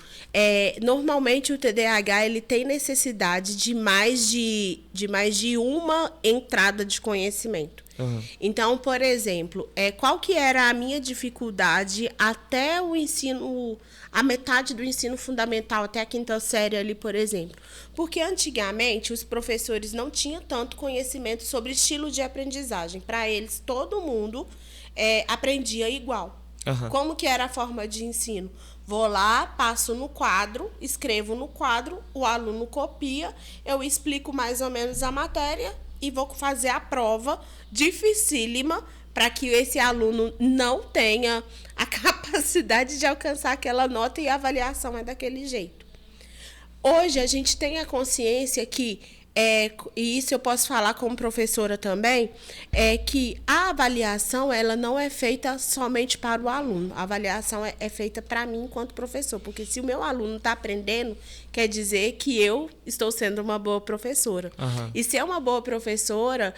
Normalmente o TDAH ele tem necessidade de mais de uma entrada de conhecimento.
Uhum.
Então, por exemplo, qual que era a minha dificuldade até o ensino, a metade do ensino fundamental, até a 5ª série ali, por exemplo? Porque antigamente os professores não tinham tanto conhecimento sobre estilo de aprendizagem. Para eles, todo mundo aprendia igual.
Uhum.
Como que era a forma de ensino? Vou lá, passo no quadro, escrevo no quadro, o aluno copia, eu explico mais ou menos a matéria e vou fazer a prova dificílima para que esse aluno não tenha a capacidade de alcançar aquela nota e a avaliação é daquele jeito. Hoje a gente tem a consciência que, e isso eu posso falar como professora também, que a avaliação ela não é feita somente para o aluno. A avaliação é feita para mim enquanto professor, porque se o meu aluno está aprendendo, quer dizer que eu estou sendo uma boa professora.
Uhum.
E ser uma boa professora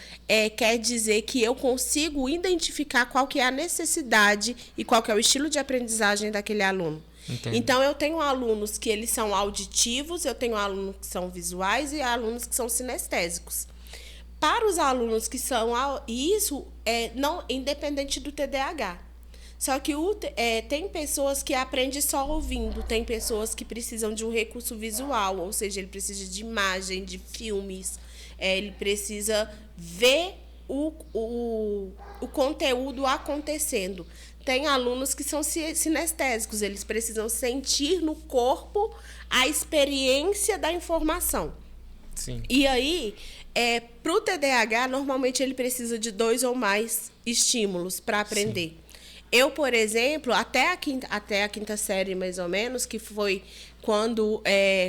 quer dizer que eu consigo identificar qual que é a necessidade e qual que é o estilo de aprendizagem daquele aluno.
Entendo.
Então, eu tenho alunos que eles são auditivos, eu tenho alunos que são visuais e alunos que são sinestésicos. Para os alunos que são... Isso é não independente do TDAH. Só que tem pessoas que aprendem só ouvindo, tem pessoas que precisam de um recurso visual, ou seja, ele precisa de imagem, de filmes, ele precisa ver o conteúdo acontecendo. Tem alunos que são sinestésicos, eles precisam sentir no corpo a experiência da informação.
Sim.
E aí, para o TDAH, normalmente ele precisa de 2 ou mais estímulos para aprender. Sim. Eu, por exemplo, até a 5ª série, mais ou menos, que foi quando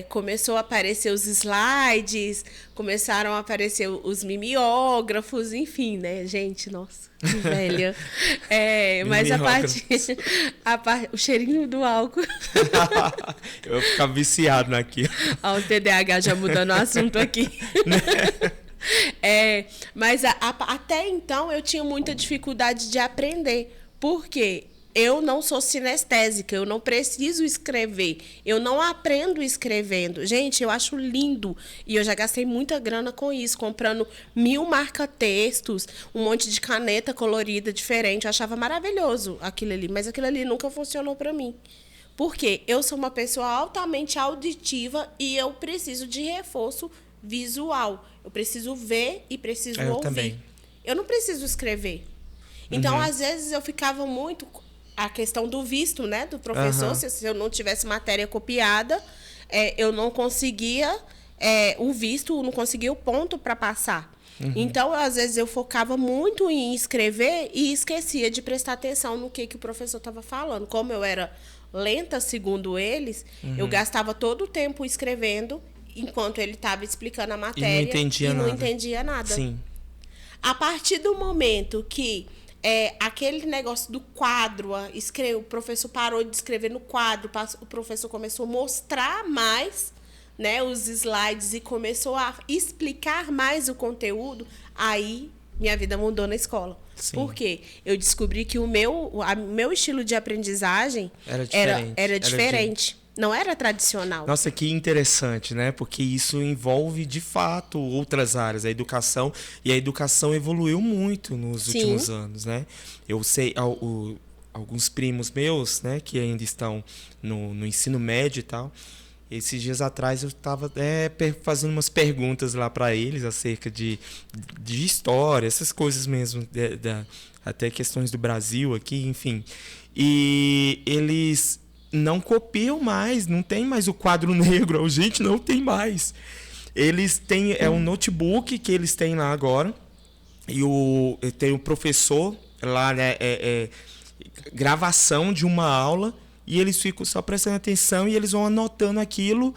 começou a aparecer os slides, começaram a aparecer os mimeógrafos, enfim, né? Gente, nossa, que velha. Mas o cheirinho do álcool.
Eu vou ficar viciado naquilo.
O TDAH já mudando o assunto aqui. Mas até então eu tinha muita dificuldade de aprender. Por quê? Eu não sou sinestésica, eu não preciso escrever, eu não aprendo escrevendo. Gente, eu acho lindo e eu já gastei muita grana com isso, comprando 1000 marca-textos, um monte de caneta colorida diferente. Eu achava maravilhoso aquilo ali, mas aquilo ali nunca funcionou para mim. Por quê? Eu sou uma pessoa altamente auditiva e eu preciso de reforço visual. Eu preciso ver e preciso ouvir.
Também.
Eu não preciso escrever. Então, às vezes, eu ficava muito... A questão do visto, né, do professor, se eu não tivesse matéria copiada, eu não conseguia o visto, não conseguia o ponto para passar. Então, às vezes, eu focava muito em escrever e esquecia de prestar atenção no que o professor estava falando. Como eu era lenta, segundo eles, eu gastava todo o tempo escrevendo, enquanto ele estava explicando a matéria
e não
entendia nada.
Sim.
A partir do momento que aquele negócio do quadro, o professor parou de escrever no quadro, o professor começou a mostrar mais, né, os slides e começou a explicar mais o conteúdo, aí minha vida mudou na escola. Sim. Por quê? Eu descobri que o meu estilo de aprendizagem era diferente. Não era tradicional.
Nossa, que interessante, né? Porque isso envolve, de fato, outras áreas. A educação evoluiu muito nos últimos anos, né? Eu sei, alguns primos meus, né, que ainda estão no ensino médio e tal, esses dias atrás eu estava fazendo umas perguntas lá para eles acerca de história, essas coisas mesmo, até questões do Brasil aqui, enfim. E eles não copiam mais, não tem mais o quadro negro, a gente não tem mais. Eles têm um notebook que eles têm lá agora. E tem o professor lá, né? Gravação de uma aula. E eles ficam só prestando atenção e eles vão anotando aquilo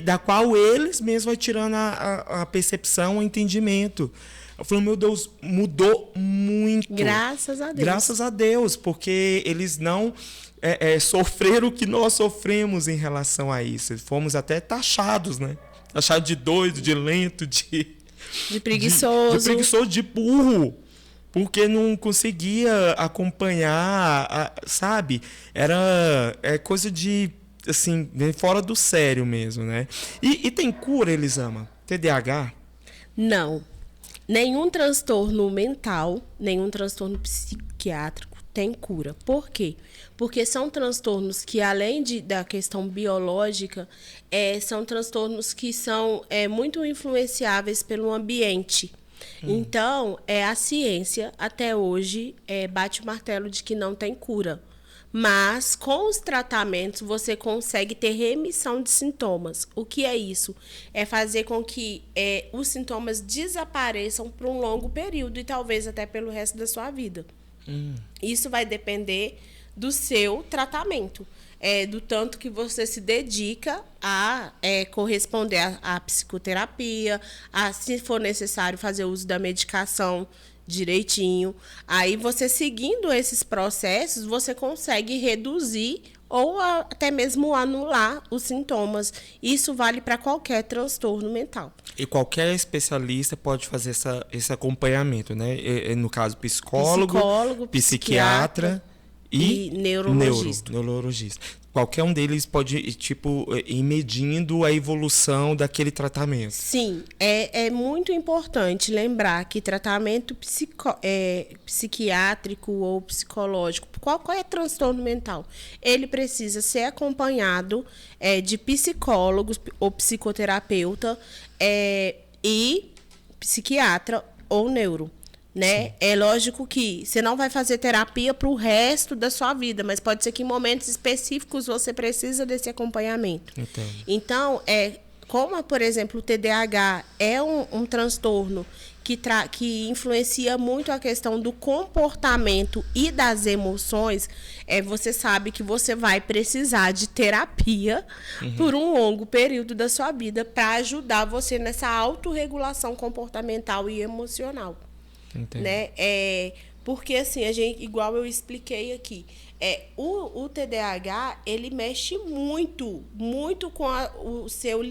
da qual eles mesmos vão tirando a percepção, o entendimento. Eu falei, meu Deus, mudou muito.
Graças a Deus.
Graças a Deus, porque eles não sofreram o que nós sofremos em relação a isso. Fomos até taxados, né? Taxados de doido, de lento, de
preguiçoso.
De preguiçoso, de burro. Porque não conseguia acompanhar, sabe? Era coisa de, assim, fora do sério mesmo, né? E tem cura, Elisama? TDAH?
Não. Nenhum transtorno mental, nenhum transtorno psiquiátrico tem cura. Por quê? Porque são transtornos que, além da questão biológica, são transtornos que são muito influenciáveis pelo ambiente. Então, a ciência, até hoje, bate o martelo de que não tem cura. Mas, com os tratamentos, você consegue ter remissão de sintomas. O que é isso? É fazer com que os sintomas desapareçam por um longo período e talvez até pelo resto da sua vida. Isso vai depender do seu tratamento. Do tanto que você se dedica a corresponder à psicoterapia, se for necessário fazer uso da medicação direitinho. Aí você seguindo esses processos, você consegue reduzir ou até mesmo anular os sintomas. Isso vale para qualquer transtorno mental.
E qualquer especialista pode fazer esse acompanhamento, né? No caso, psicólogo, psiquiatra e neurologista. Qualquer um deles pode, ir medindo a evolução daquele tratamento.
Sim, é muito importante lembrar que tratamento psiquiátrico ou psicológico, qualquer transtorno mental, ele precisa ser acompanhado de psicólogos ou psicoterapeuta e psiquiatra ou neuro. Né? É lógico que você não vai fazer terapia para o resto da sua vida, mas pode ser que em momentos específicos você precisa desse acompanhamento.
Entendo.
Então, como, por exemplo, o TDAH é um transtorno que influencia muito a questão do comportamento e das emoções, você sabe que você vai precisar de terapia por um longo período da sua vida para ajudar você nessa autorregulação comportamental e emocional.
Entendi.
Né? Porque assim, igual eu expliquei aqui, o TDAH, ele mexe muito com o seu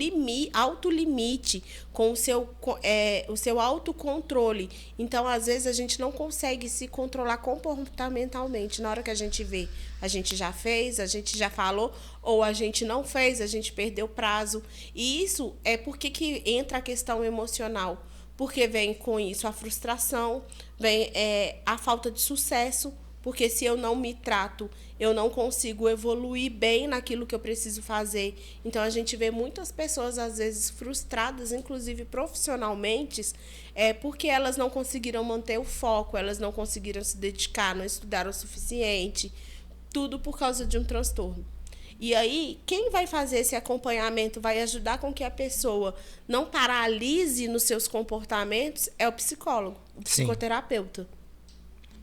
autolimite, com o seu autocontrole. Então, às vezes, a gente não consegue se controlar comportamentalmente. Na hora que a gente vê, a gente já fez, a gente já falou, ou a gente não fez, a gente perdeu prazo. E isso é porque que entra a questão emocional. Porque vem com isso a frustração, vem a falta de sucesso, porque se eu não me trato, eu não consigo evoluir bem naquilo que eu preciso fazer. Então, a gente vê muitas pessoas, às vezes, frustradas, inclusive profissionalmente, porque elas não conseguiram manter o foco, elas não conseguiram se dedicar, não estudaram o suficiente, tudo por causa de um transtorno. E aí, quem vai fazer esse acompanhamento, vai ajudar com que a pessoa não paralise nos seus comportamentos, é o psicólogo, o psicoterapeuta.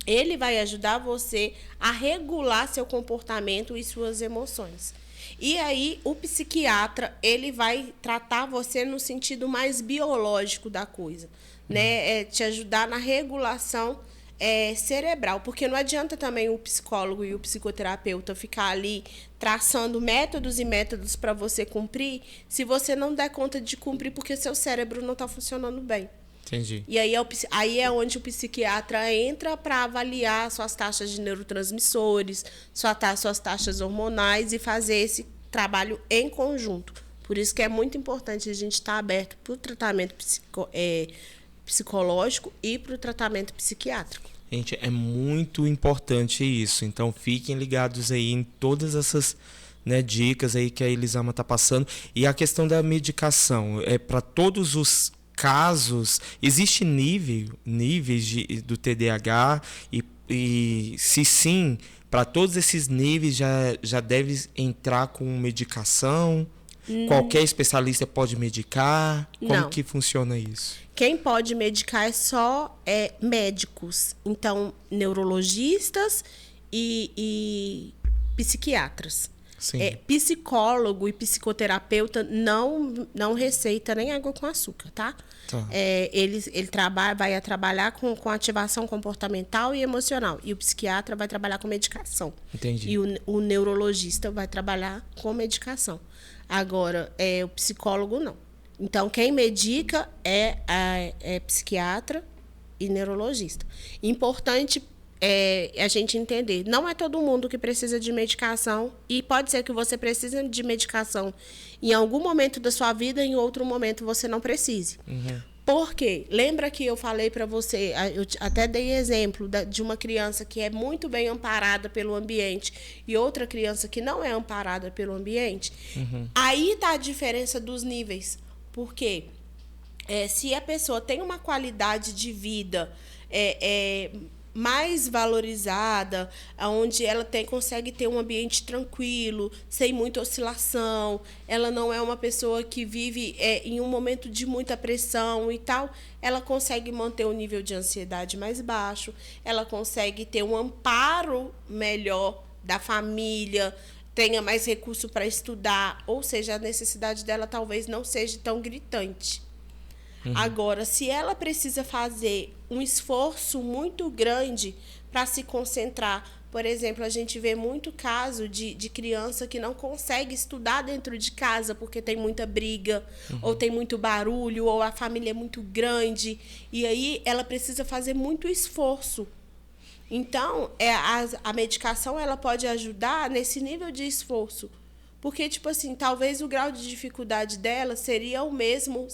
Ele vai ajudar você a regular seu comportamento e suas emoções. E aí, o psiquiatra, ele vai tratar você no sentido mais biológico da coisa, né? Te ajudar na regulação cerebral, porque não adianta também o psicólogo e o psicoterapeuta ficar ali traçando métodos e métodos para você cumprir, se você não der conta de cumprir porque seu cérebro não está funcionando bem.
Entendi.
E aí é onde o psiquiatra entra para avaliar suas taxas de neurotransmissores, suas taxas hormonais e fazer esse trabalho em conjunto. Por isso que é muito importante a gente estar aberto para o tratamento psicológico e para o tratamento psiquiátrico.
Gente, é muito importante isso. Então, fiquem ligados aí em todas essas, né, dicas aí que a Elisama está passando. E a questão da medicação, para todos os casos, existe níveis do TDAH e se sim, para todos esses níveis já deve entrar com medicação? Qualquer especialista pode medicar? Como
Não.
que funciona isso?
Quem pode medicar é só médicos. Então, neurologistas e psiquiatras.
Sim.
Psicólogo e psicoterapeuta não receita nem água com açúcar, tá?
Tá.
Ele vai trabalhar com ativação comportamental e emocional. E o psiquiatra vai trabalhar com medicação.
Entendi.
E o neurologista vai trabalhar com medicação. Agora, o psicólogo não. Então, quem medica é psiquiatra e neurologista. Importante a gente entender, não é todo mundo que precisa de medicação e pode ser que você precise de medicação em algum momento da sua vida e em outro momento você não precise.
Uhum.
Por quê? Lembra que eu falei para você, eu até dei exemplo de uma criança que é muito bem amparada pelo ambiente e outra criança que não é amparada pelo ambiente?
Uhum.
Aí está a diferença dos níveis. Por quê? Se a pessoa tem uma qualidade de vida mais valorizada, onde ela consegue ter um ambiente tranquilo, sem muita oscilação, ela não é uma pessoa que vive em um momento de muita pressão e tal, ela consegue manter o nível de ansiedade mais baixo, ela consegue ter um amparo melhor da família, tenha mais recurso para estudar, ou seja, a necessidade dela talvez não seja tão gritante. Agora, se ela precisa fazer um esforço muito grande para se concentrar, por exemplo, a gente vê muito caso de criança que não consegue estudar dentro de casa porque tem muita briga, ou tem muito barulho, ou a família é muito grande, e aí ela precisa fazer muito esforço. Então, a medicação ela pode ajudar nesse nível de esforço. Porque, tipo assim, talvez o grau de dificuldade dela seria o mesmo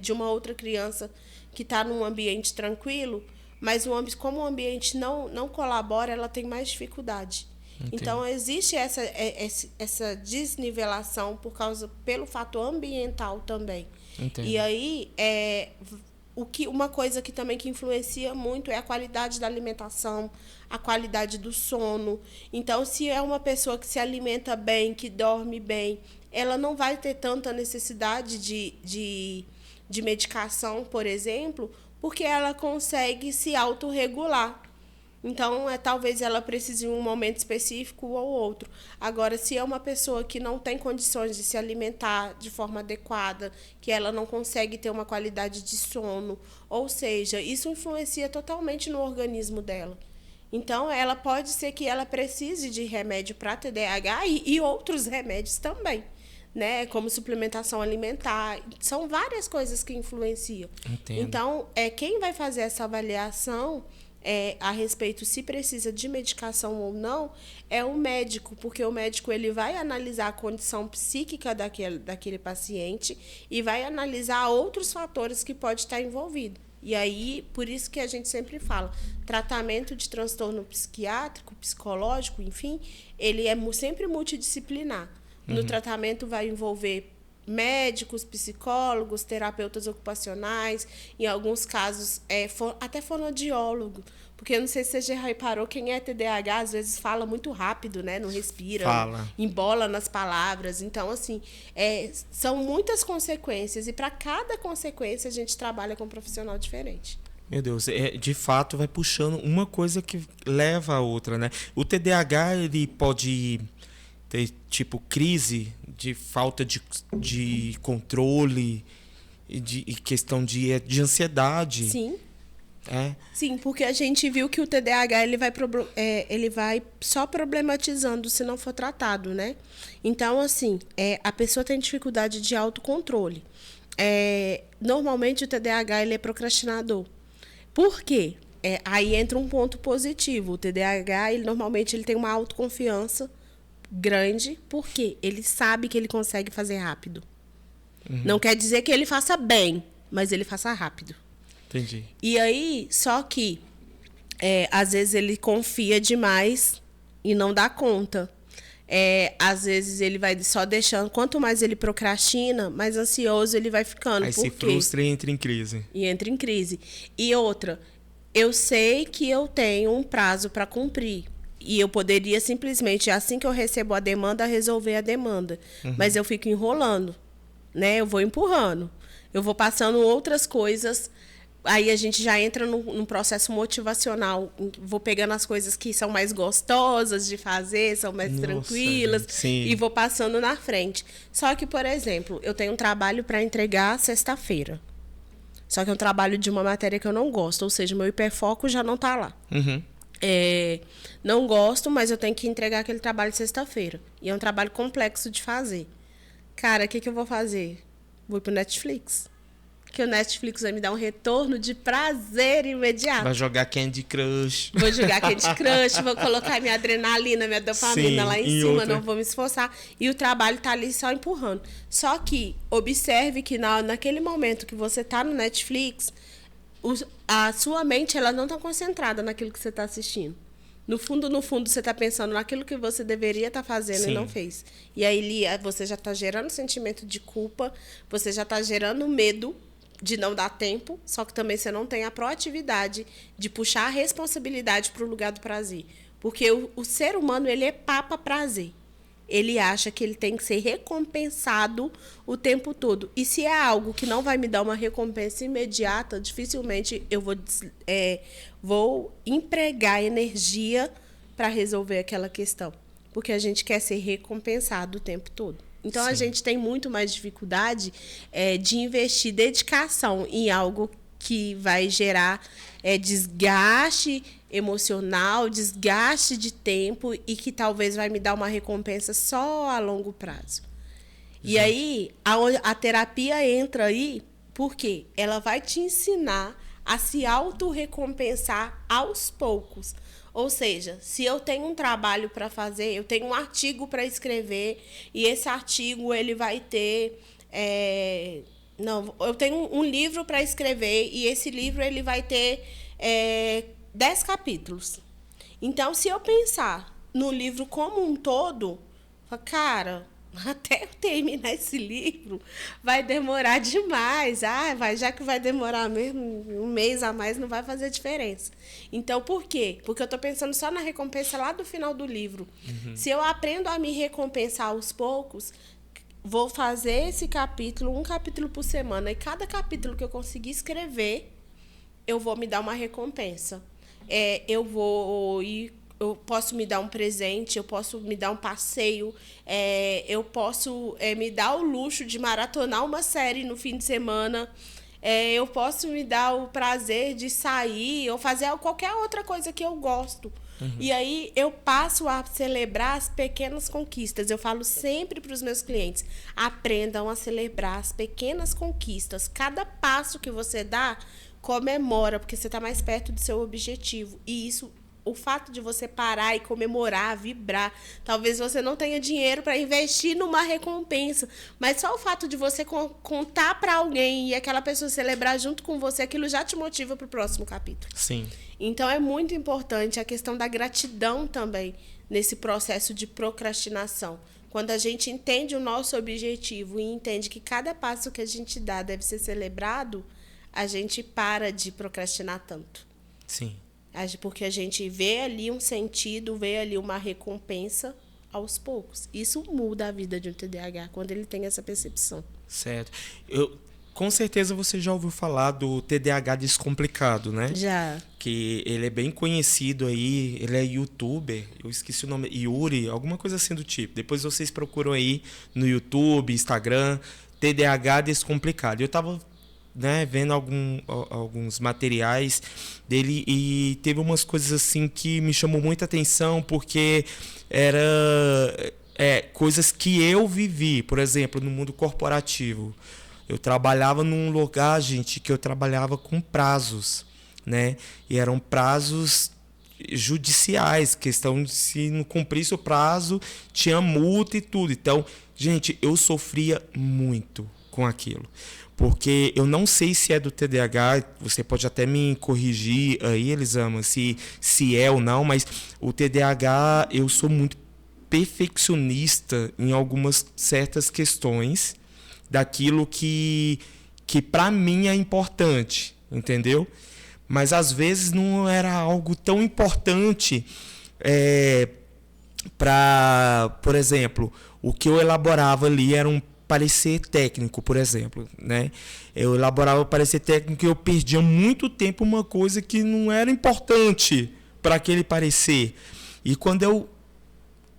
de uma outra criança que está num ambiente tranquilo, mas como o ambiente não colabora, ela tem mais dificuldade.
Entendi.
Então, existe essa desnivelação pelo fator ambiental também.
Entendi.
E aí, uma coisa que também que influencia muito é a qualidade da alimentação, a qualidade do sono. Então, se é uma pessoa que se alimenta bem, que dorme bem, ela não vai ter tanta necessidade de medicação, por exemplo, porque ela consegue se autorregular. Então, talvez ela precise em um momento específico ou outro. Agora, se é uma pessoa que não tem condições de se alimentar de forma adequada, que ela não consegue ter uma qualidade de sono, ou seja, isso influencia totalmente no organismo dela. Então, ela pode ser que ela precise de remédio para TDAH e outros remédios também, né? Como suplementação alimentar. São várias coisas que influenciam.
Entendo.
Então, quem vai fazer essa avaliação a respeito se precisa de medicação ou não é o médico, porque o médico ele vai analisar a condição psíquica daquele paciente e vai analisar outros fatores que pode estar envolvido. E aí, por isso que a gente sempre fala, tratamento de transtorno psiquiátrico, psicológico, enfim, ele é sempre multidisciplinar. No tratamento vai envolver médicos, psicólogos, terapeutas ocupacionais, em alguns casos até fonoaudiólogo, porque eu não sei se você já reparou, quem é TDAH às vezes fala muito rápido, né? Não respira, embola nas palavras. Então, assim, são muitas consequências e para cada consequência a gente trabalha com um profissional diferente.
Meu Deus, de fato vai puxando uma coisa que leva a outra, né? O TDAH ele pode ter tipo crise de falta de controle e questão de ansiedade.
Sim. Sim, porque a gente viu que o TDAH ele vai só problematizando se não for tratado, né? Então, assim, a pessoa tem dificuldade de autocontrole. Normalmente o TDAH ele é procrastinador. Por quê? Aí entra um ponto positivo. O TDAH normalmente ele tem uma autoconfiança grande, porque ele sabe que ele consegue fazer rápido. Não quer dizer que ele faça bem, mas ele faça rápido.
Entendi.
E aí, só que às vezes ele confia demais e não dá conta. Às vezes ele vai só deixando, quanto mais ele procrastina, mais ansioso ele vai ficando.
Aí se frustra e entra em crise.
E outra, eu sei que eu tenho um prazo para cumprir. E eu poderia simplesmente, assim que eu recebo a demanda, resolver a demanda. Mas eu fico enrolando, né? Eu vou empurrando. Eu vou passando outras coisas. Aí a gente já entra num processo motivacional. Vou pegando as coisas que são mais gostosas de fazer, são mais tranquilas, e vou passando na frente. Só que, por exemplo, eu tenho um trabalho para entregar sexta-feira. Só que é um trabalho de uma matéria que eu não gosto, ou seja, meu hiperfoco já não está lá. Não gosto, mas eu tenho que entregar aquele trabalho sexta-feira. E é um trabalho complexo de fazer. Cara, o que eu vou fazer? Vou ir pro Netflix. Que o Netflix vai me dar um retorno de prazer imediato.
Vai jogar Candy Crush.
Vou jogar Candy Crush, vou colocar minha adrenalina, minha dopamina lá em cima, não vou me esforçar. E o trabalho tá ali só empurrando. Só que observe que naquele momento que você tá no Netflix, a sua mente ela não tá concentrada naquilo que você tá assistindo. No fundo, você está pensando naquilo que você deveria estar fazendo e não fez. E aí você já está gerando sentimento de culpa, você já está gerando medo de não dar tempo, só que também você não tem a proatividade de puxar a responsabilidade para o lugar do prazer. Porque o ser humano, ele é papa prazer. Ele acha que ele tem que ser recompensado o tempo todo. E se é algo que não vai me dar uma recompensa imediata, dificilmente eu vou empregar energia para resolver aquela questão. Porque a gente quer ser recompensado o tempo todo. Então, a gente tem muito mais dificuldade de investir dedicação em algo que vai gerar desgaste emocional, desgaste de tempo e que talvez vai me dar uma recompensa só a longo prazo. E aí, a terapia entra aí porque ela vai te ensinar a se autorrecompensar aos poucos. Ou seja, se eu tenho um trabalho para fazer, eu tenho um artigo para escrever e esse artigo ele vai ter... eu tenho um livro para escrever e esse livro ele vai ter 10 capítulos. Então, se eu pensar no livro como um todo, cara, até eu terminar esse livro vai demorar demais. Já que vai demorar mesmo um mês a mais, não vai fazer diferença. Então, por quê? Porque eu estou pensando só na recompensa lá do final do livro. Se eu aprendo a me recompensar aos poucos, vou fazer esse capítulo, um capítulo por semana, e cada capítulo que eu conseguir escrever, eu vou me dar uma recompensa. Eu posso me dar um presente, eu posso me dar um passeio, eu posso me dar o luxo de maratonar uma série no fim de semana, eu posso me dar o prazer de sair ou fazer qualquer outra coisa que eu gosto. E aí eu passo a celebrar as pequenas conquistas. Eu falo sempre para os meus clientes, aprendam a celebrar as pequenas conquistas. Cada passo que você dá, comemora, porque você está mais perto do seu objetivo. E isso, o fato de você parar e comemorar, vibrar, talvez você não tenha dinheiro para investir numa recompensa, mas só o fato de você contar para alguém e aquela pessoa celebrar junto com você, aquilo já te motiva para o próximo capítulo.
Sim.
Então, é muito importante a questão da gratidão também nesse processo de procrastinação. Quando a gente entende o nosso objetivo e entende que cada passo que a gente dá deve ser celebrado, a gente para de procrastinar tanto.
Sim.
Porque a gente vê ali um sentido, vê ali uma recompensa aos poucos. Isso muda a vida de um TDAH, quando ele tem essa percepção.
Certo. Com certeza você já ouviu falar do TDAH Descomplicado, né?
Já.
Que ele é bem conhecido aí, ele é youtuber, eu esqueci o nome, Yuri, alguma coisa assim do tipo. Depois vocês procuram aí no YouTube, Instagram, TDAH Descomplicado. Eu tava vendo alguns materiais dele e teve umas coisas assim que me chamou muita atenção, porque era coisas que eu vivi, por exemplo, no mundo corporativo. Eu trabalhava num lugar, gente, que eu trabalhava com prazos, né? E eram prazos judiciais, questão de se não cumprisse o prazo, tinha multa e tudo. Então, gente, eu sofria muito com aquilo. Porque eu não sei se é do TDAH, você pode até me corrigir aí, Elisama, se é ou não, mas o TDAH, eu sou muito perfeccionista em algumas certas questões daquilo que para mim é importante, entendeu? Mas às vezes não era algo tão importante por exemplo, o que eu elaborava ali era um parecer técnico, por exemplo, né? Eu elaborava o parecer técnico e eu perdia muito tempo uma coisa que não era importante para aquele parecer. E quando eu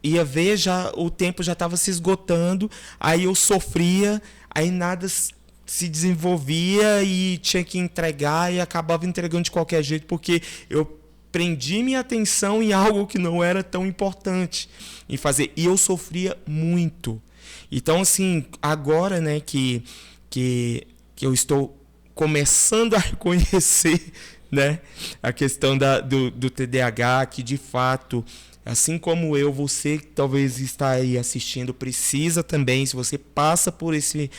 ia ver, o tempo já estava se esgotando, aí eu sofria, aí nada se desenvolvia e tinha que entregar e acabava entregando de qualquer jeito, porque eu prendi minha atenção em algo que não era tão importante em fazer. E eu sofria muito. Então, assim, agora, né, que eu estou começando a reconhecer, né, a questão do TDAH, que de fato, assim como eu, você que talvez está aí assistindo, precisa também, se você passa por esse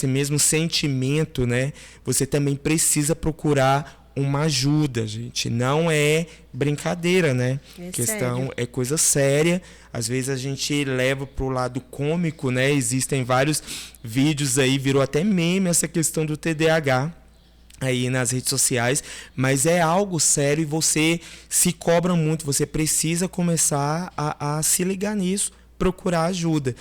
mesmo sentimento, né, você também precisa procurar uma ajuda, gente. Não é brincadeira, né?
É
questão
sério.
é coisa séria. Às vezes a gente leva pro lado cômico, né? Existem vários vídeos aí, virou até meme essa questão do TDAH aí nas redes sociais, mas é algo sério e você se cobra muito, você precisa começar a se ligar nisso, procurar ajuda.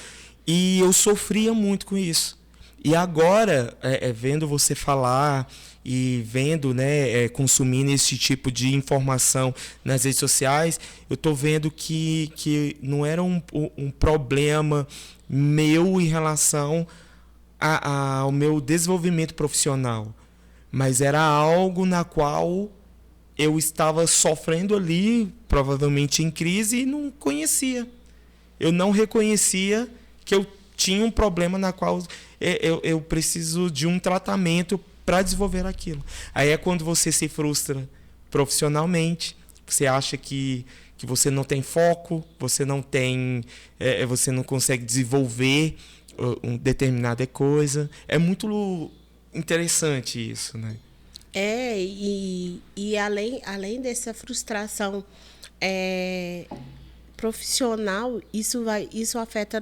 E eu sofria muito com isso. E agora, vendo você falar e vendo, né, consumindo esse tipo de informação nas redes sociais, eu estou vendo que não era um problema meu em relação ao meu desenvolvimento profissional, mas era algo na qual eu estava sofrendo ali, provavelmente em crise, e não conhecia. Eu não reconhecia que eu tinha um problema na qual eu preciso de um tratamento para desenvolver aquilo. Aí é quando você se frustra profissionalmente, você acha que você não tem foco, você não consegue desenvolver uma determinada coisa. É muito interessante isso, né?
E além dessa frustração profissional, isso afeta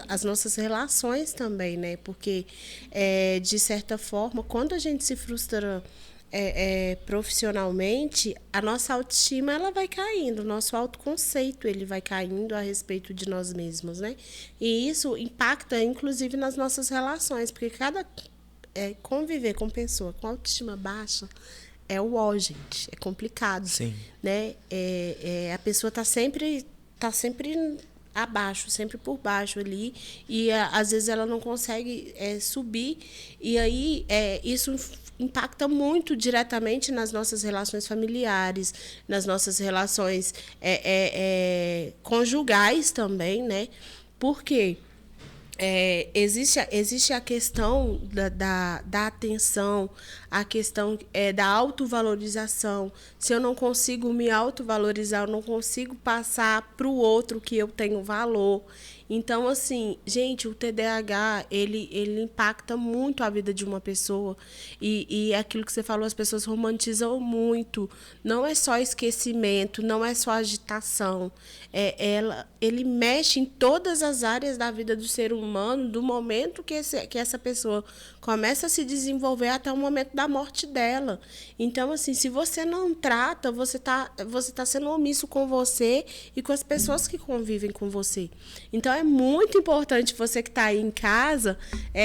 as nossas relações também, né? Porque, de certa forma, quando a gente se frustra profissionalmente, a nossa autoestima ela vai caindo, o nosso autoconceito ele vai caindo a respeito de nós mesmos, né? E isso impacta, inclusive, nas nossas relações, porque conviver com pessoa com autoestima baixa é gente. É complicado.
Sim.
Né? A pessoa está sempre abaixo, sempre por baixo ali. E às vezes ela não consegue subir. E aí isso impacta muito diretamente nas nossas relações familiares, nas nossas relações conjugais também, né? Por quê? Existe a questão da atenção, a questão da autovalorização. Se eu não consigo me autovalorizar, eu não consigo passar para o outro que eu tenho valor. Então, assim, gente, o TDAH, ele impacta muito a vida de uma pessoa. E aquilo que você falou, as pessoas romantizam muito. Não é só esquecimento, não é só agitação. Ele mexe em todas as áreas da vida do ser humano, do momento que essa pessoa começa a se desenvolver até o momento da morte dela. Então, assim, se você não trata, você tá sendo omisso com você e com as pessoas que convivem com você. Então, é muito importante você que está aí em casa,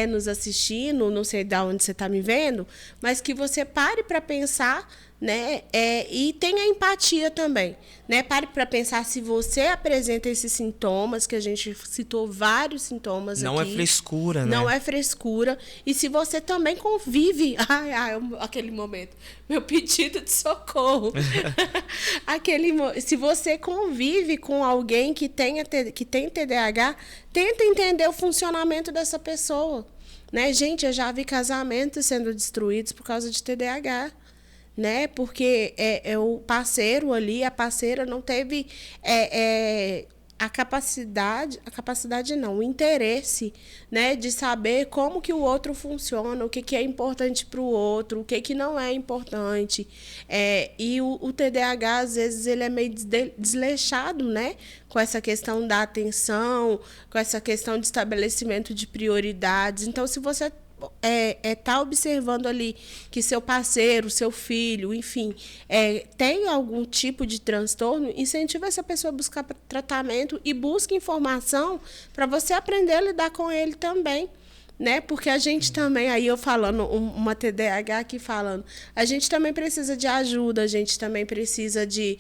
nos assistindo, não sei de onde você está me vendo, mas que você pare para pensar, né? E tenha empatia também, né? Pare para pensar se você apresenta esses sintomas, que a gente citou vários sintomas aqui.
Não é frescura, né?
Não é frescura. E se você também convive... aquele momento. Meu pedido de socorro. Se você convive com alguém que tem TDAH, tenta entender o funcionamento dessa pessoa. Né? Gente, eu já vi casamentos sendo destruídos por causa de TDAH. Né? Porque o parceiro ali, a parceira não teve a capacidade não, o interesse, né, de saber como que o outro funciona, o que é importante para o outro, o que não é importante. E o TDAH, às vezes, ele é meio desleixado, né, com essa questão da atenção, com essa questão de estabelecimento de prioridades. Então, se você tá observando ali que seu parceiro, seu filho, enfim, tem algum tipo de transtorno, incentiva essa pessoa a buscar tratamento e busque informação para você aprender a lidar com ele também. Né? Porque a gente também, aí eu falando, uma TDAH aqui falando, a gente também precisa de ajuda, a gente também precisa de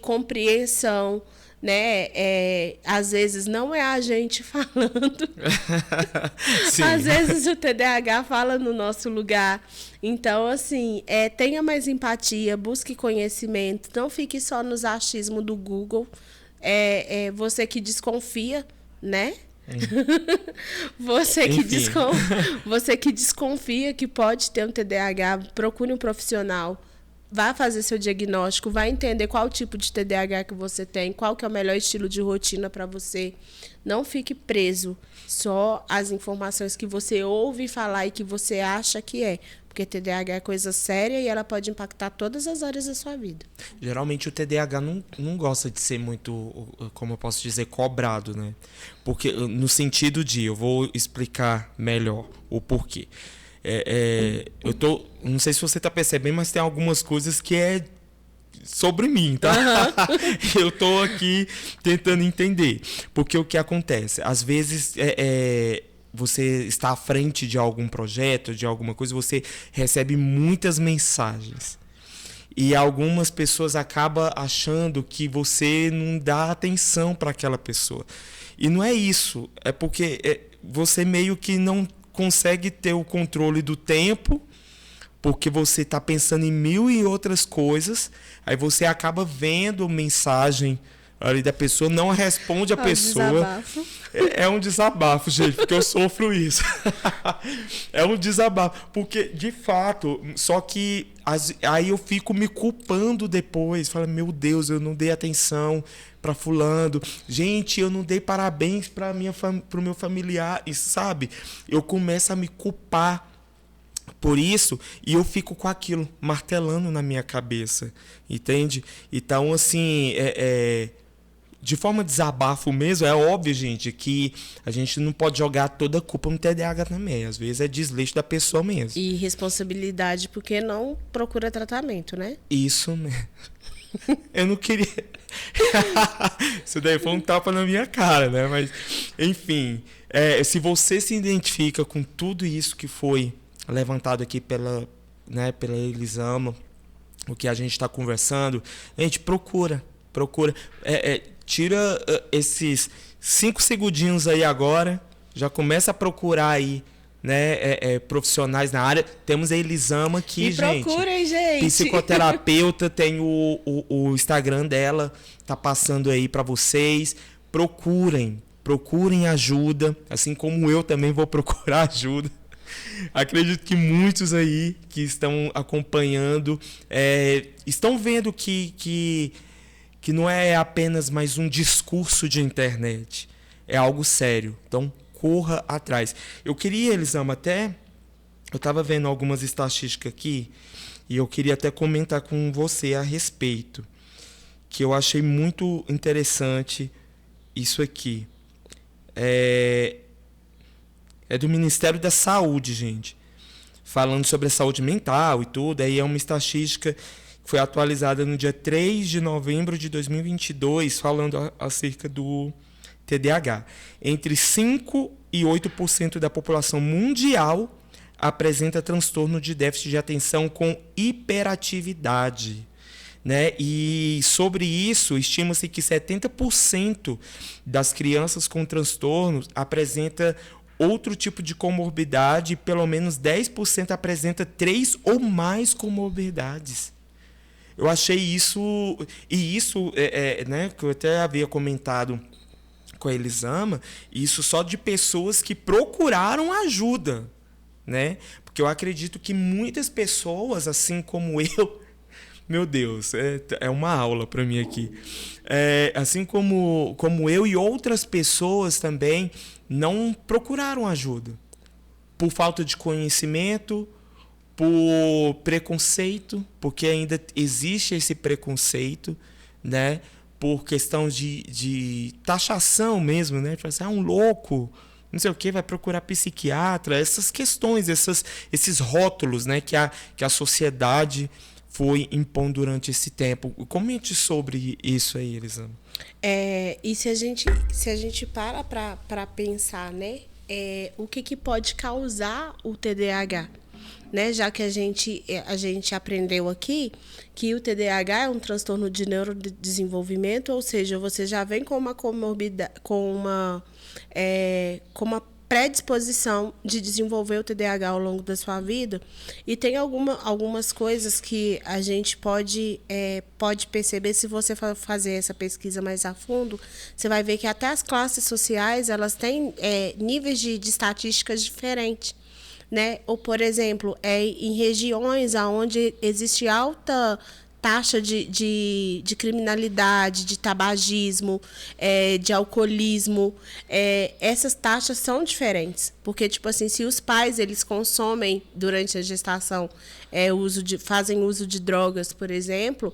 compreensão, né? Às vezes não é a gente falando, às vezes o TDAH fala no nosso lugar. Então, assim, tenha mais empatia, busque conhecimento, não fique só nos achismos do Google. Você que desconfia, né? Você que desconfia que pode ter um TDAH, procure um profissional, vá fazer seu diagnóstico, vai entender qual tipo de TDAH que você tem, qual que é o melhor estilo de rotina para você. Não fique preso só às informações que você ouve falar e que você acha que é. Porque TDAH é coisa séria e ela pode impactar todas as áreas da sua vida.
Geralmente o TDAH não gosta de ser muito, como eu posso dizer, cobrado, né? Porque no sentido de, eu vou explicar melhor o porquê. Não sei se você está percebendo, mas tem algumas coisas que é sobre mim, tá? Uhum. Eu tô aqui tentando entender. Porque o que acontece? Às vezes você está à frente de algum projeto, de alguma coisa, você recebe muitas mensagens. E algumas pessoas acabam achando que você não dá atenção para aquela pessoa. E não é isso. É porque você meio que não consegue ter o controle do tempo, porque você está pensando em mil e outras coisas. Aí você acaba vendo mensagem ali da pessoa, não responde a pessoa.
Desabafo.
É um desabafo, gente, porque eu sofro isso. É um desabafo, porque de fato, só que aí eu fico me culpando depois, falo, meu Deus, eu não dei atenção para fulano, gente, eu não dei parabéns para o meu familiar, e sabe? Eu começo a me culpar por isso, e eu fico com aquilo martelando na minha cabeça, entende? Então, assim, de forma de desabafo mesmo, é óbvio, gente, que a gente não pode jogar toda a culpa no TDAH também. Às vezes é desleixo da pessoa mesmo.
E responsabilidade porque não procura tratamento, né?
Isso mesmo. Eu não queria... Isso daí foi um tapa na minha cara, né? Mas, enfim, se você se identifica com tudo isso que foi levantado aqui pela Elisama, o que a gente está conversando, gente, procura. Tira esses 5 segundinhos aí agora, já começa a procurar aí, né, profissionais na área. Temos a Elisama aqui,
procurem, gente.
Psicoterapeuta, tem o Instagram dela, tá passando aí para vocês. Procurem ajuda, assim como eu também vou procurar ajuda. Acredito que muitos aí que estão acompanhando estão vendo que não é apenas mais um discurso de internet, é algo sério. Então, corra atrás. Eu queria, Elisama, eu estava vendo algumas estatísticas aqui e eu queria até comentar com você a respeito, que eu achei muito interessante isso aqui. É do Ministério da Saúde, gente, falando sobre a saúde mental e tudo. Aí é uma estatística que foi atualizada no dia 3 de novembro de 2022, falando acerca do TDAH. Entre 5% e 8% da população mundial apresenta transtorno de déficit de atenção com hiperatividade, né? E sobre isso, estima-se que 70% das crianças com transtornos apresenta outro tipo de comorbidade e pelo menos 10% apresenta 3 ou mais comorbidades. Eu achei isso, e isso né, que eu até havia comentado com a Elisama, isso só de pessoas que procuraram ajuda, né? Porque eu acredito que muitas pessoas, assim como eu, meu Deus, é uma aula para mim aqui, assim como eu e outras pessoas também não procuraram ajuda por falta de conhecimento, por preconceito, porque ainda existe esse preconceito, né? Por questão de taxação mesmo, né? Tipo assim, um louco, não sei o que, vai procurar psiquiatra, essas questões, esses rótulos, né, que a sociedade foi impondo durante esse tempo. Comente sobre isso aí, Elisama.
E se a gente para pensar, né, o que pode causar o TDAH? Né? Já que a gente aprendeu aqui que o TDAH é um transtorno de neurodesenvolvimento, ou seja, você já vem com uma comorbidade, com uma predisposição de desenvolver o TDAH ao longo da sua vida, e tem algumas coisas que a gente pode perceber. Se você fazer essa pesquisa mais a fundo, você vai ver que até as classes sociais elas têm níveis de estatísticas diferentes. Né? Ou, por exemplo, em regiões onde existe alta taxa de criminalidade, de tabagismo, de alcoolismo, essas taxas são diferentes. Porque, tipo assim, se os pais eles consomem durante a gestação, fazem uso de drogas, por exemplo,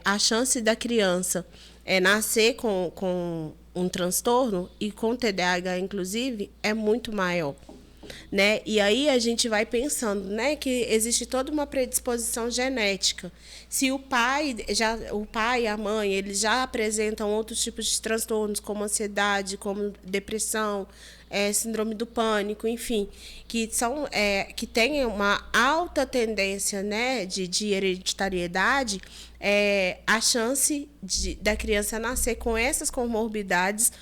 a chance da criança nascer com um transtorno, e com TDAH, inclusive, é muito maior. Né? E aí a gente vai pensando, né, que existe toda uma predisposição genética. Se o pai e a mãe, eles já apresentam outros tipos de transtornos, como ansiedade, como depressão, síndrome do pânico, enfim, que têm uma alta tendência, né, de hereditariedade, a chance da criança nascer com essas comorbidades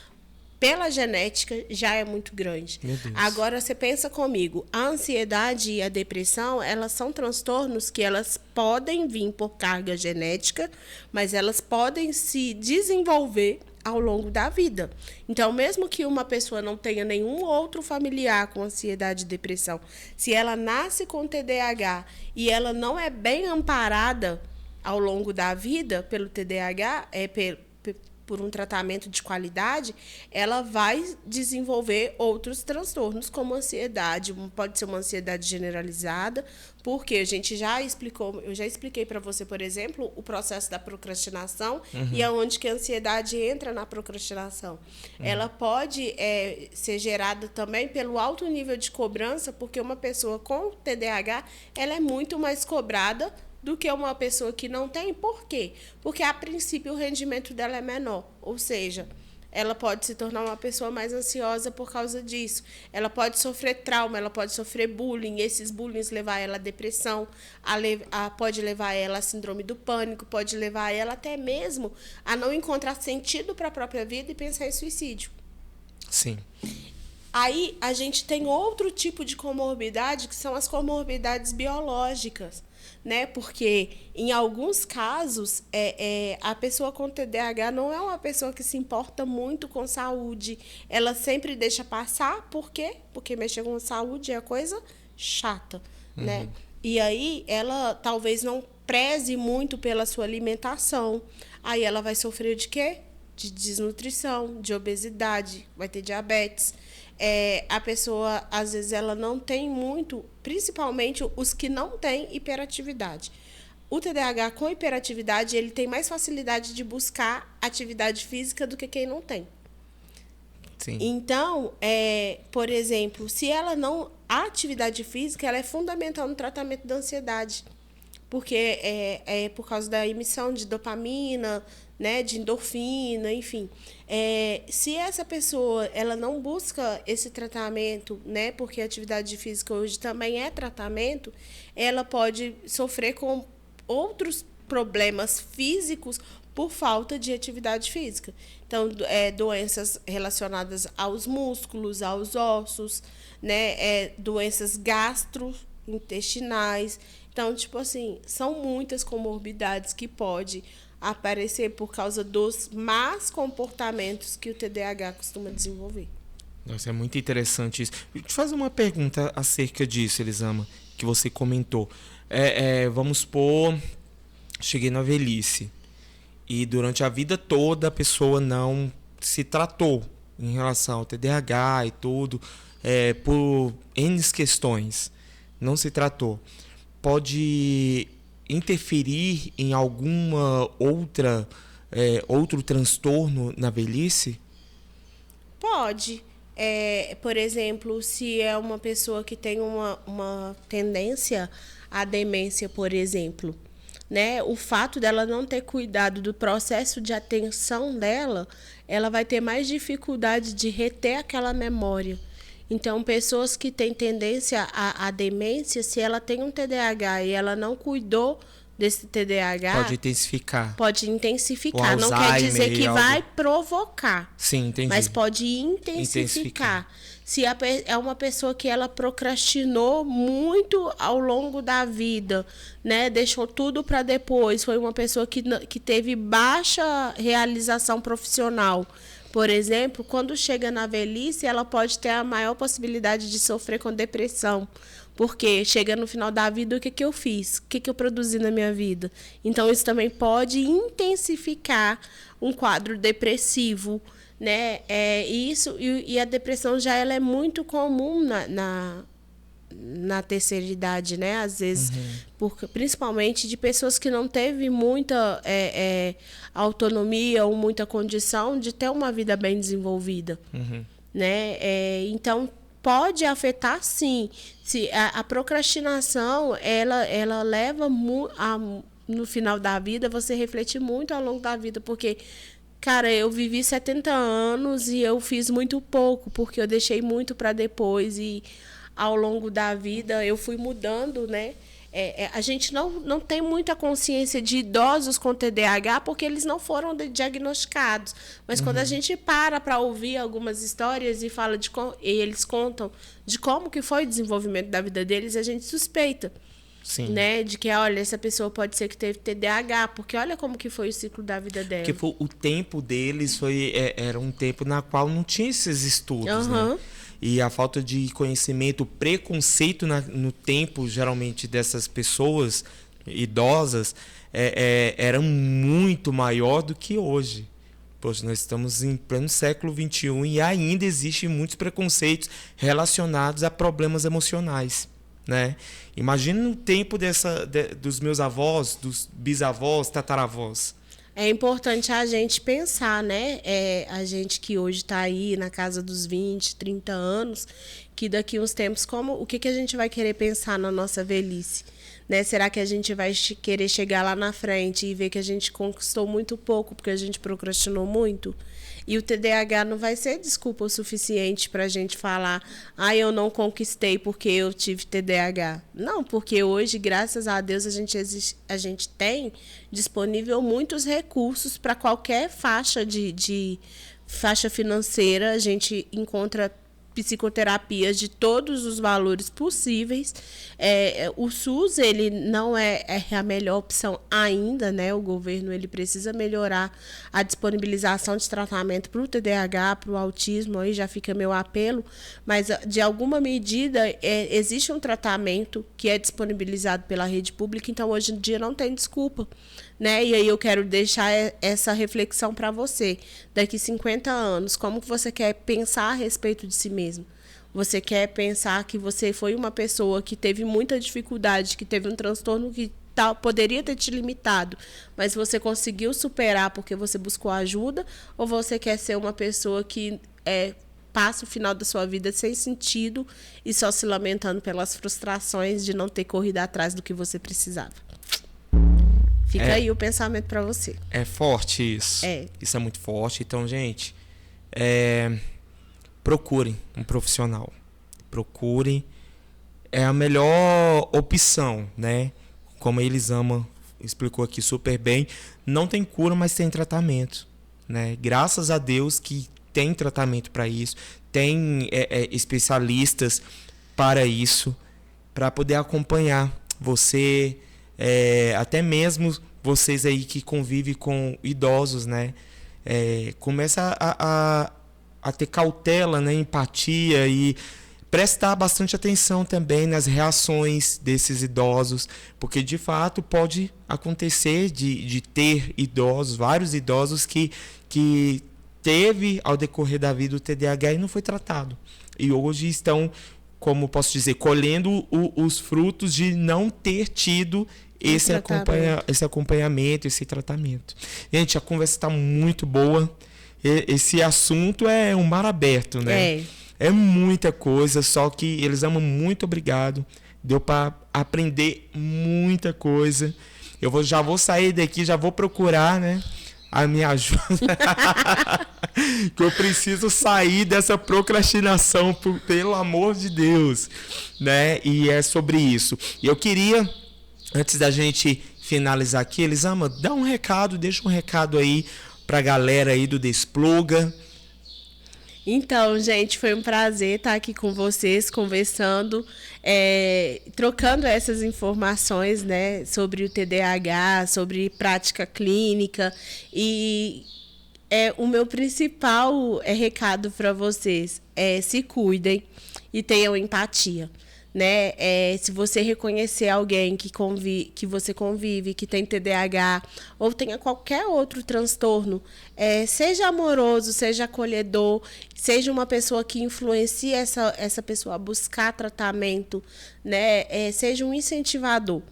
pela genética já é muito grande. Agora, você pensa comigo, a ansiedade e a depressão, elas são transtornos que elas podem vir por carga genética, mas elas podem se desenvolver ao longo da vida. Então, mesmo que uma pessoa não tenha nenhum outro familiar com ansiedade e depressão, se ela nasce com TDAH e ela não é bem amparada ao longo da vida pelo TDAH, por um tratamento de qualidade, ela vai desenvolver outros transtornos, como ansiedade. Pode ser uma ansiedade generalizada, porque eu já expliquei para você, por exemplo, o processo da procrastinação, e aonde que a ansiedade entra na procrastinação. Ela pode ser gerada também pelo alto nível de cobrança, porque uma pessoa com TDAH, ela é muito mais cobrada do que uma pessoa que não tem. Por quê? Porque, a princípio, o rendimento dela é menor. Ou seja, ela pode se tornar uma pessoa mais ansiosa por causa disso. Ela pode sofrer trauma, ela pode sofrer bullying. Esses bullying levar ela à depressão, pode levar ela à síndrome do pânico, pode levar ela até mesmo a não encontrar sentido para a própria vida e pensar em suicídio.
Sim.
Aí, a gente tem outro tipo de comorbidade, que são as comorbidades biológicas. Né? Porque, em alguns casos, a pessoa com TDAH não é uma pessoa que se importa muito com saúde. Ela sempre deixa passar. Por quê? Porque mexer com saúde é coisa chata. Né? E aí, ela talvez não preze muito pela sua alimentação. Aí ela vai sofrer de quê? De desnutrição, de obesidade, vai ter diabetes. A pessoa, às vezes, ela não tem muito, principalmente os que não têm hiperatividade. O TDAH com hiperatividade, ele tem mais facilidade de buscar atividade física do que quem não tem.
Sim.
Então, por exemplo, se ela não... A atividade física, ela é fundamental no tratamento da ansiedade, porque é por causa da emissão de dopamina, né, de endorfina, enfim. Se essa pessoa ela não busca esse tratamento, né, porque a atividade física hoje também é tratamento, ela pode sofrer com outros problemas físicos por falta de atividade física. Então, doenças relacionadas aos músculos, aos ossos, né, doenças gastrointestinais. Então, tipo assim, são muitas comorbidades que podem aparecer por causa dos más comportamentos que o TDAH costuma desenvolver.
Nossa, é muito interessante isso. Deixa eu te fazer uma pergunta acerca disso, Elisama, que você comentou. Vamos supor, cheguei na velhice e durante a vida toda a pessoa não se tratou em relação ao TDAH e tudo, por N questões, não se tratou. Pode interferir em alguma outro transtorno na velhice?
Pode. por exemplo, se é uma pessoa que tem uma tendência à demência, por exemplo, né? O fato dela não ter cuidado do processo de atenção dela, ela vai ter mais dificuldade de reter aquela memória. Então, pessoas que têm tendência à demência, se ela tem um TDAH e ela não cuidou desse TDAH...
Pode intensificar.
Pode intensificar. Não quer dizer que vai provocar.
Sim, entendi.
Mas pode intensificar. Se é uma pessoa que ela procrastinou muito ao longo da vida, né? Deixou tudo para depois. Foi uma pessoa que teve baixa realização profissional. Por exemplo, quando chega na velhice, ela pode ter a maior possibilidade de sofrer com depressão. Porque chega no final da vida, o que eu fiz? O que eu produzi na minha vida? Então, isso também pode intensificar um quadro depressivo, né? E a depressão já ela é muito comum na terceira idade, né? Às vezes, principalmente de pessoas que não teve muita autonomia ou muita condição de ter uma vida bem desenvolvida, né? Então, pode afetar, sim. Se a procrastinação, ela leva no final da vida, você reflete muito ao longo da vida, porque, cara, eu vivi 70 anos e eu fiz muito pouco, porque eu deixei muito para depois e ao longo da vida eu fui mudando, né? A gente não tem muita consciência de idosos com TDAH porque eles não foram diagnosticados. Mas quando a gente para ouvir algumas histórias e fala e eles contam de como que foi o desenvolvimento da vida deles, a gente suspeita. Sim. Né? De que, olha, essa pessoa pode ser que teve TDAH, porque olha como que foi o ciclo da vida dela.
Porque o tempo deles era um tempo na qual não tinha esses estudos, né? E a falta de conhecimento, o preconceito no tempo, geralmente, dessas pessoas idosas, era muito maior do que hoje. Poxa, nós estamos em pleno século XXI e ainda existem muitos preconceitos relacionados a problemas emocionais, né? Imagina o tempo dos meus avós, dos bisavós, tataravós.
É importante a gente pensar, né? A gente que hoje está aí na casa dos 20, 30 anos, que daqui uns tempos, o que a gente vai querer pensar na nossa velhice? Né? Será que a gente vai querer chegar lá na frente e ver que a gente conquistou muito pouco porque a gente procrastinou muito? E o TDAH não vai ser desculpa o suficiente para a gente falar eu não conquistei porque eu tive TDAH. Não, porque hoje, graças a Deus, a gente tem disponível muitos recursos para qualquer faixa de faixa financeira. A gente encontra psicoterapias de todos os valores possíveis. O SUS ele não é a melhor opção ainda, né? O governo ele precisa melhorar a disponibilização de tratamento para o TDAH, para o autismo, aí já fica meu apelo, mas de alguma medida existe um tratamento que é disponibilizado pela rede pública, então hoje em dia não tem desculpa. Né? E aí eu quero deixar essa reflexão para você. Daqui 50 anos, como que você quer pensar a respeito de si mesmo? Você quer pensar que você foi uma pessoa que teve muita dificuldade, que teve um transtorno que poderia ter te limitado, mas você conseguiu superar porque você buscou ajuda? Ou você quer ser uma pessoa que passa o final da sua vida sem sentido e só se lamentando pelas frustrações de não ter corrido atrás do que você precisava? Fica aí o pensamento para você.
É forte isso. Isso é muito forte. Então, gente, procurem um profissional. Procurem. É a melhor opção, né? Como a Elisama explicou aqui super bem. Não tem cura, mas tem tratamento, né? Graças a Deus que tem tratamento para isso. Tem especialistas para isso. Para poder acompanhar você... até mesmo vocês aí que convivem com idosos, né? Começa a ter cautela, né? Empatia e prestar bastante atenção também nas reações desses idosos, porque de fato pode acontecer de ter idosos, vários idosos que teve ao decorrer da vida o TDAH e não foi tratado. E hoje estão, como posso dizer, colhendo os frutos de não ter tido esse acompanhamento, esse tratamento. Gente, a conversa está muito boa. Esse assunto é um mar aberto, né? É muita coisa, só que eles amam, muito obrigado. Deu para aprender muita coisa. Já vou sair daqui, já vou procurar, né, a minha ajuda. Que eu preciso sair dessa procrastinação, pelo amor de Deus, né? E é sobre isso. E eu queria, antes da gente finalizar aqui, Elisama, dá um recado, deixa um recado aí pra galera aí do Despluga.
Então, gente, foi um prazer estar aqui com vocês, conversando, trocando essas informações, né, sobre o TDAH, sobre prática clínica. E o meu principal recado para vocês é: se cuidem e tenham empatia. Né? Se você reconhecer alguém que você convive, que tem TDAH ou tenha qualquer outro transtorno, seja amoroso, seja acolhedor, seja uma pessoa que influencie essa pessoa a buscar tratamento, né? Seja um incentivador.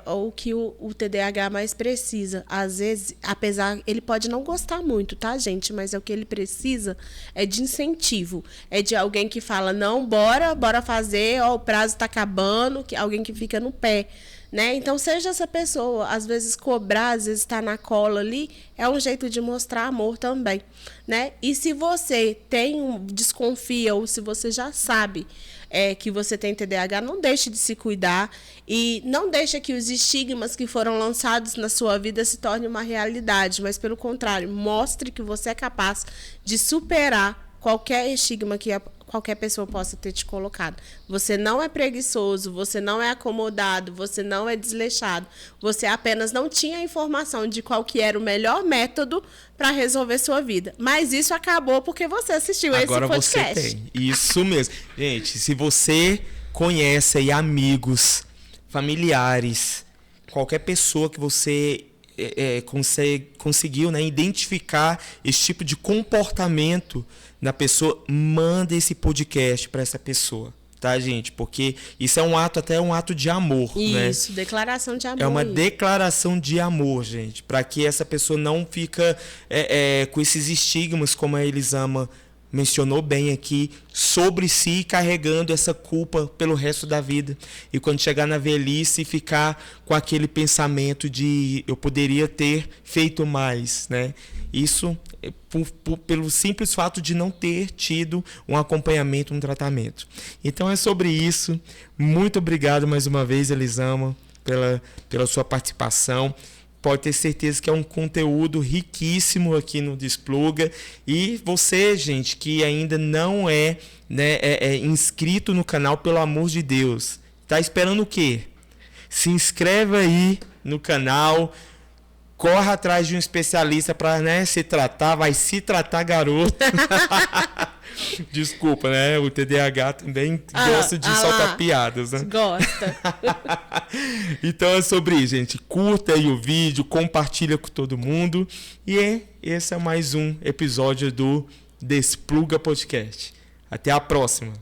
O que o TDAH mais precisa. Às vezes, apesar, ele pode não gostar muito, tá, gente? Mas o que ele precisa é de incentivo. É de alguém que fala: não, bora fazer, o prazo tá acabando, alguém que fica no pé. Né? Então, seja essa pessoa. Às vezes, cobrar, às vezes estar na cola ali, é um jeito de mostrar amor também. Né? E se você desconfia, ou se você já sabe que você tem TDAH, não deixe de se cuidar e não deixe que os estigmas que foram lançados na sua vida se tornem uma realidade, mas, pelo contrário, mostre que você é capaz de superar qualquer estigma que qualquer pessoa possa ter te colocado. Você não é preguiçoso, você não é acomodado, você não é desleixado. Você apenas não tinha informação de qual que era o melhor método para resolver sua vida. Mas isso acabou porque você assistiu esse podcast.
Agora você tem. Isso mesmo. Gente, se você conhece aí amigos, familiares, qualquer pessoa que você conseguiu, né, identificar esse tipo de comportamento na pessoa, manda esse podcast para essa pessoa, tá, gente? Porque isso é um ato de amor, né?
Isso, declaração de amor.
É uma declaração de amor, gente, para que essa pessoa não fica com esses estigmas, como a Elisama mencionou bem aqui, sobre si, carregando essa culpa pelo resto da vida. E quando chegar na velhice, ficar com aquele pensamento de eu poderia ter feito mais, né? Isso pelo simples fato de não ter tido um acompanhamento, um tratamento. Então é sobre isso. Muito obrigado mais uma vez, Elisama, pela sua participação. Pode ter certeza que é um conteúdo riquíssimo aqui no Despluga. E você, gente, que ainda não é inscrito no canal, pelo amor de Deus, tá esperando o quê? Se inscreve aí no canal, corre atrás de um especialista para se tratar, vai se tratar, garoto. Desculpa, né? O TDAH também gosta de soltar piadas, né?
Gosta.
Então é sobre isso, gente. Curta aí o vídeo, compartilha com todo mundo. E esse é mais um episódio do Despluga Podcast. Até a próxima.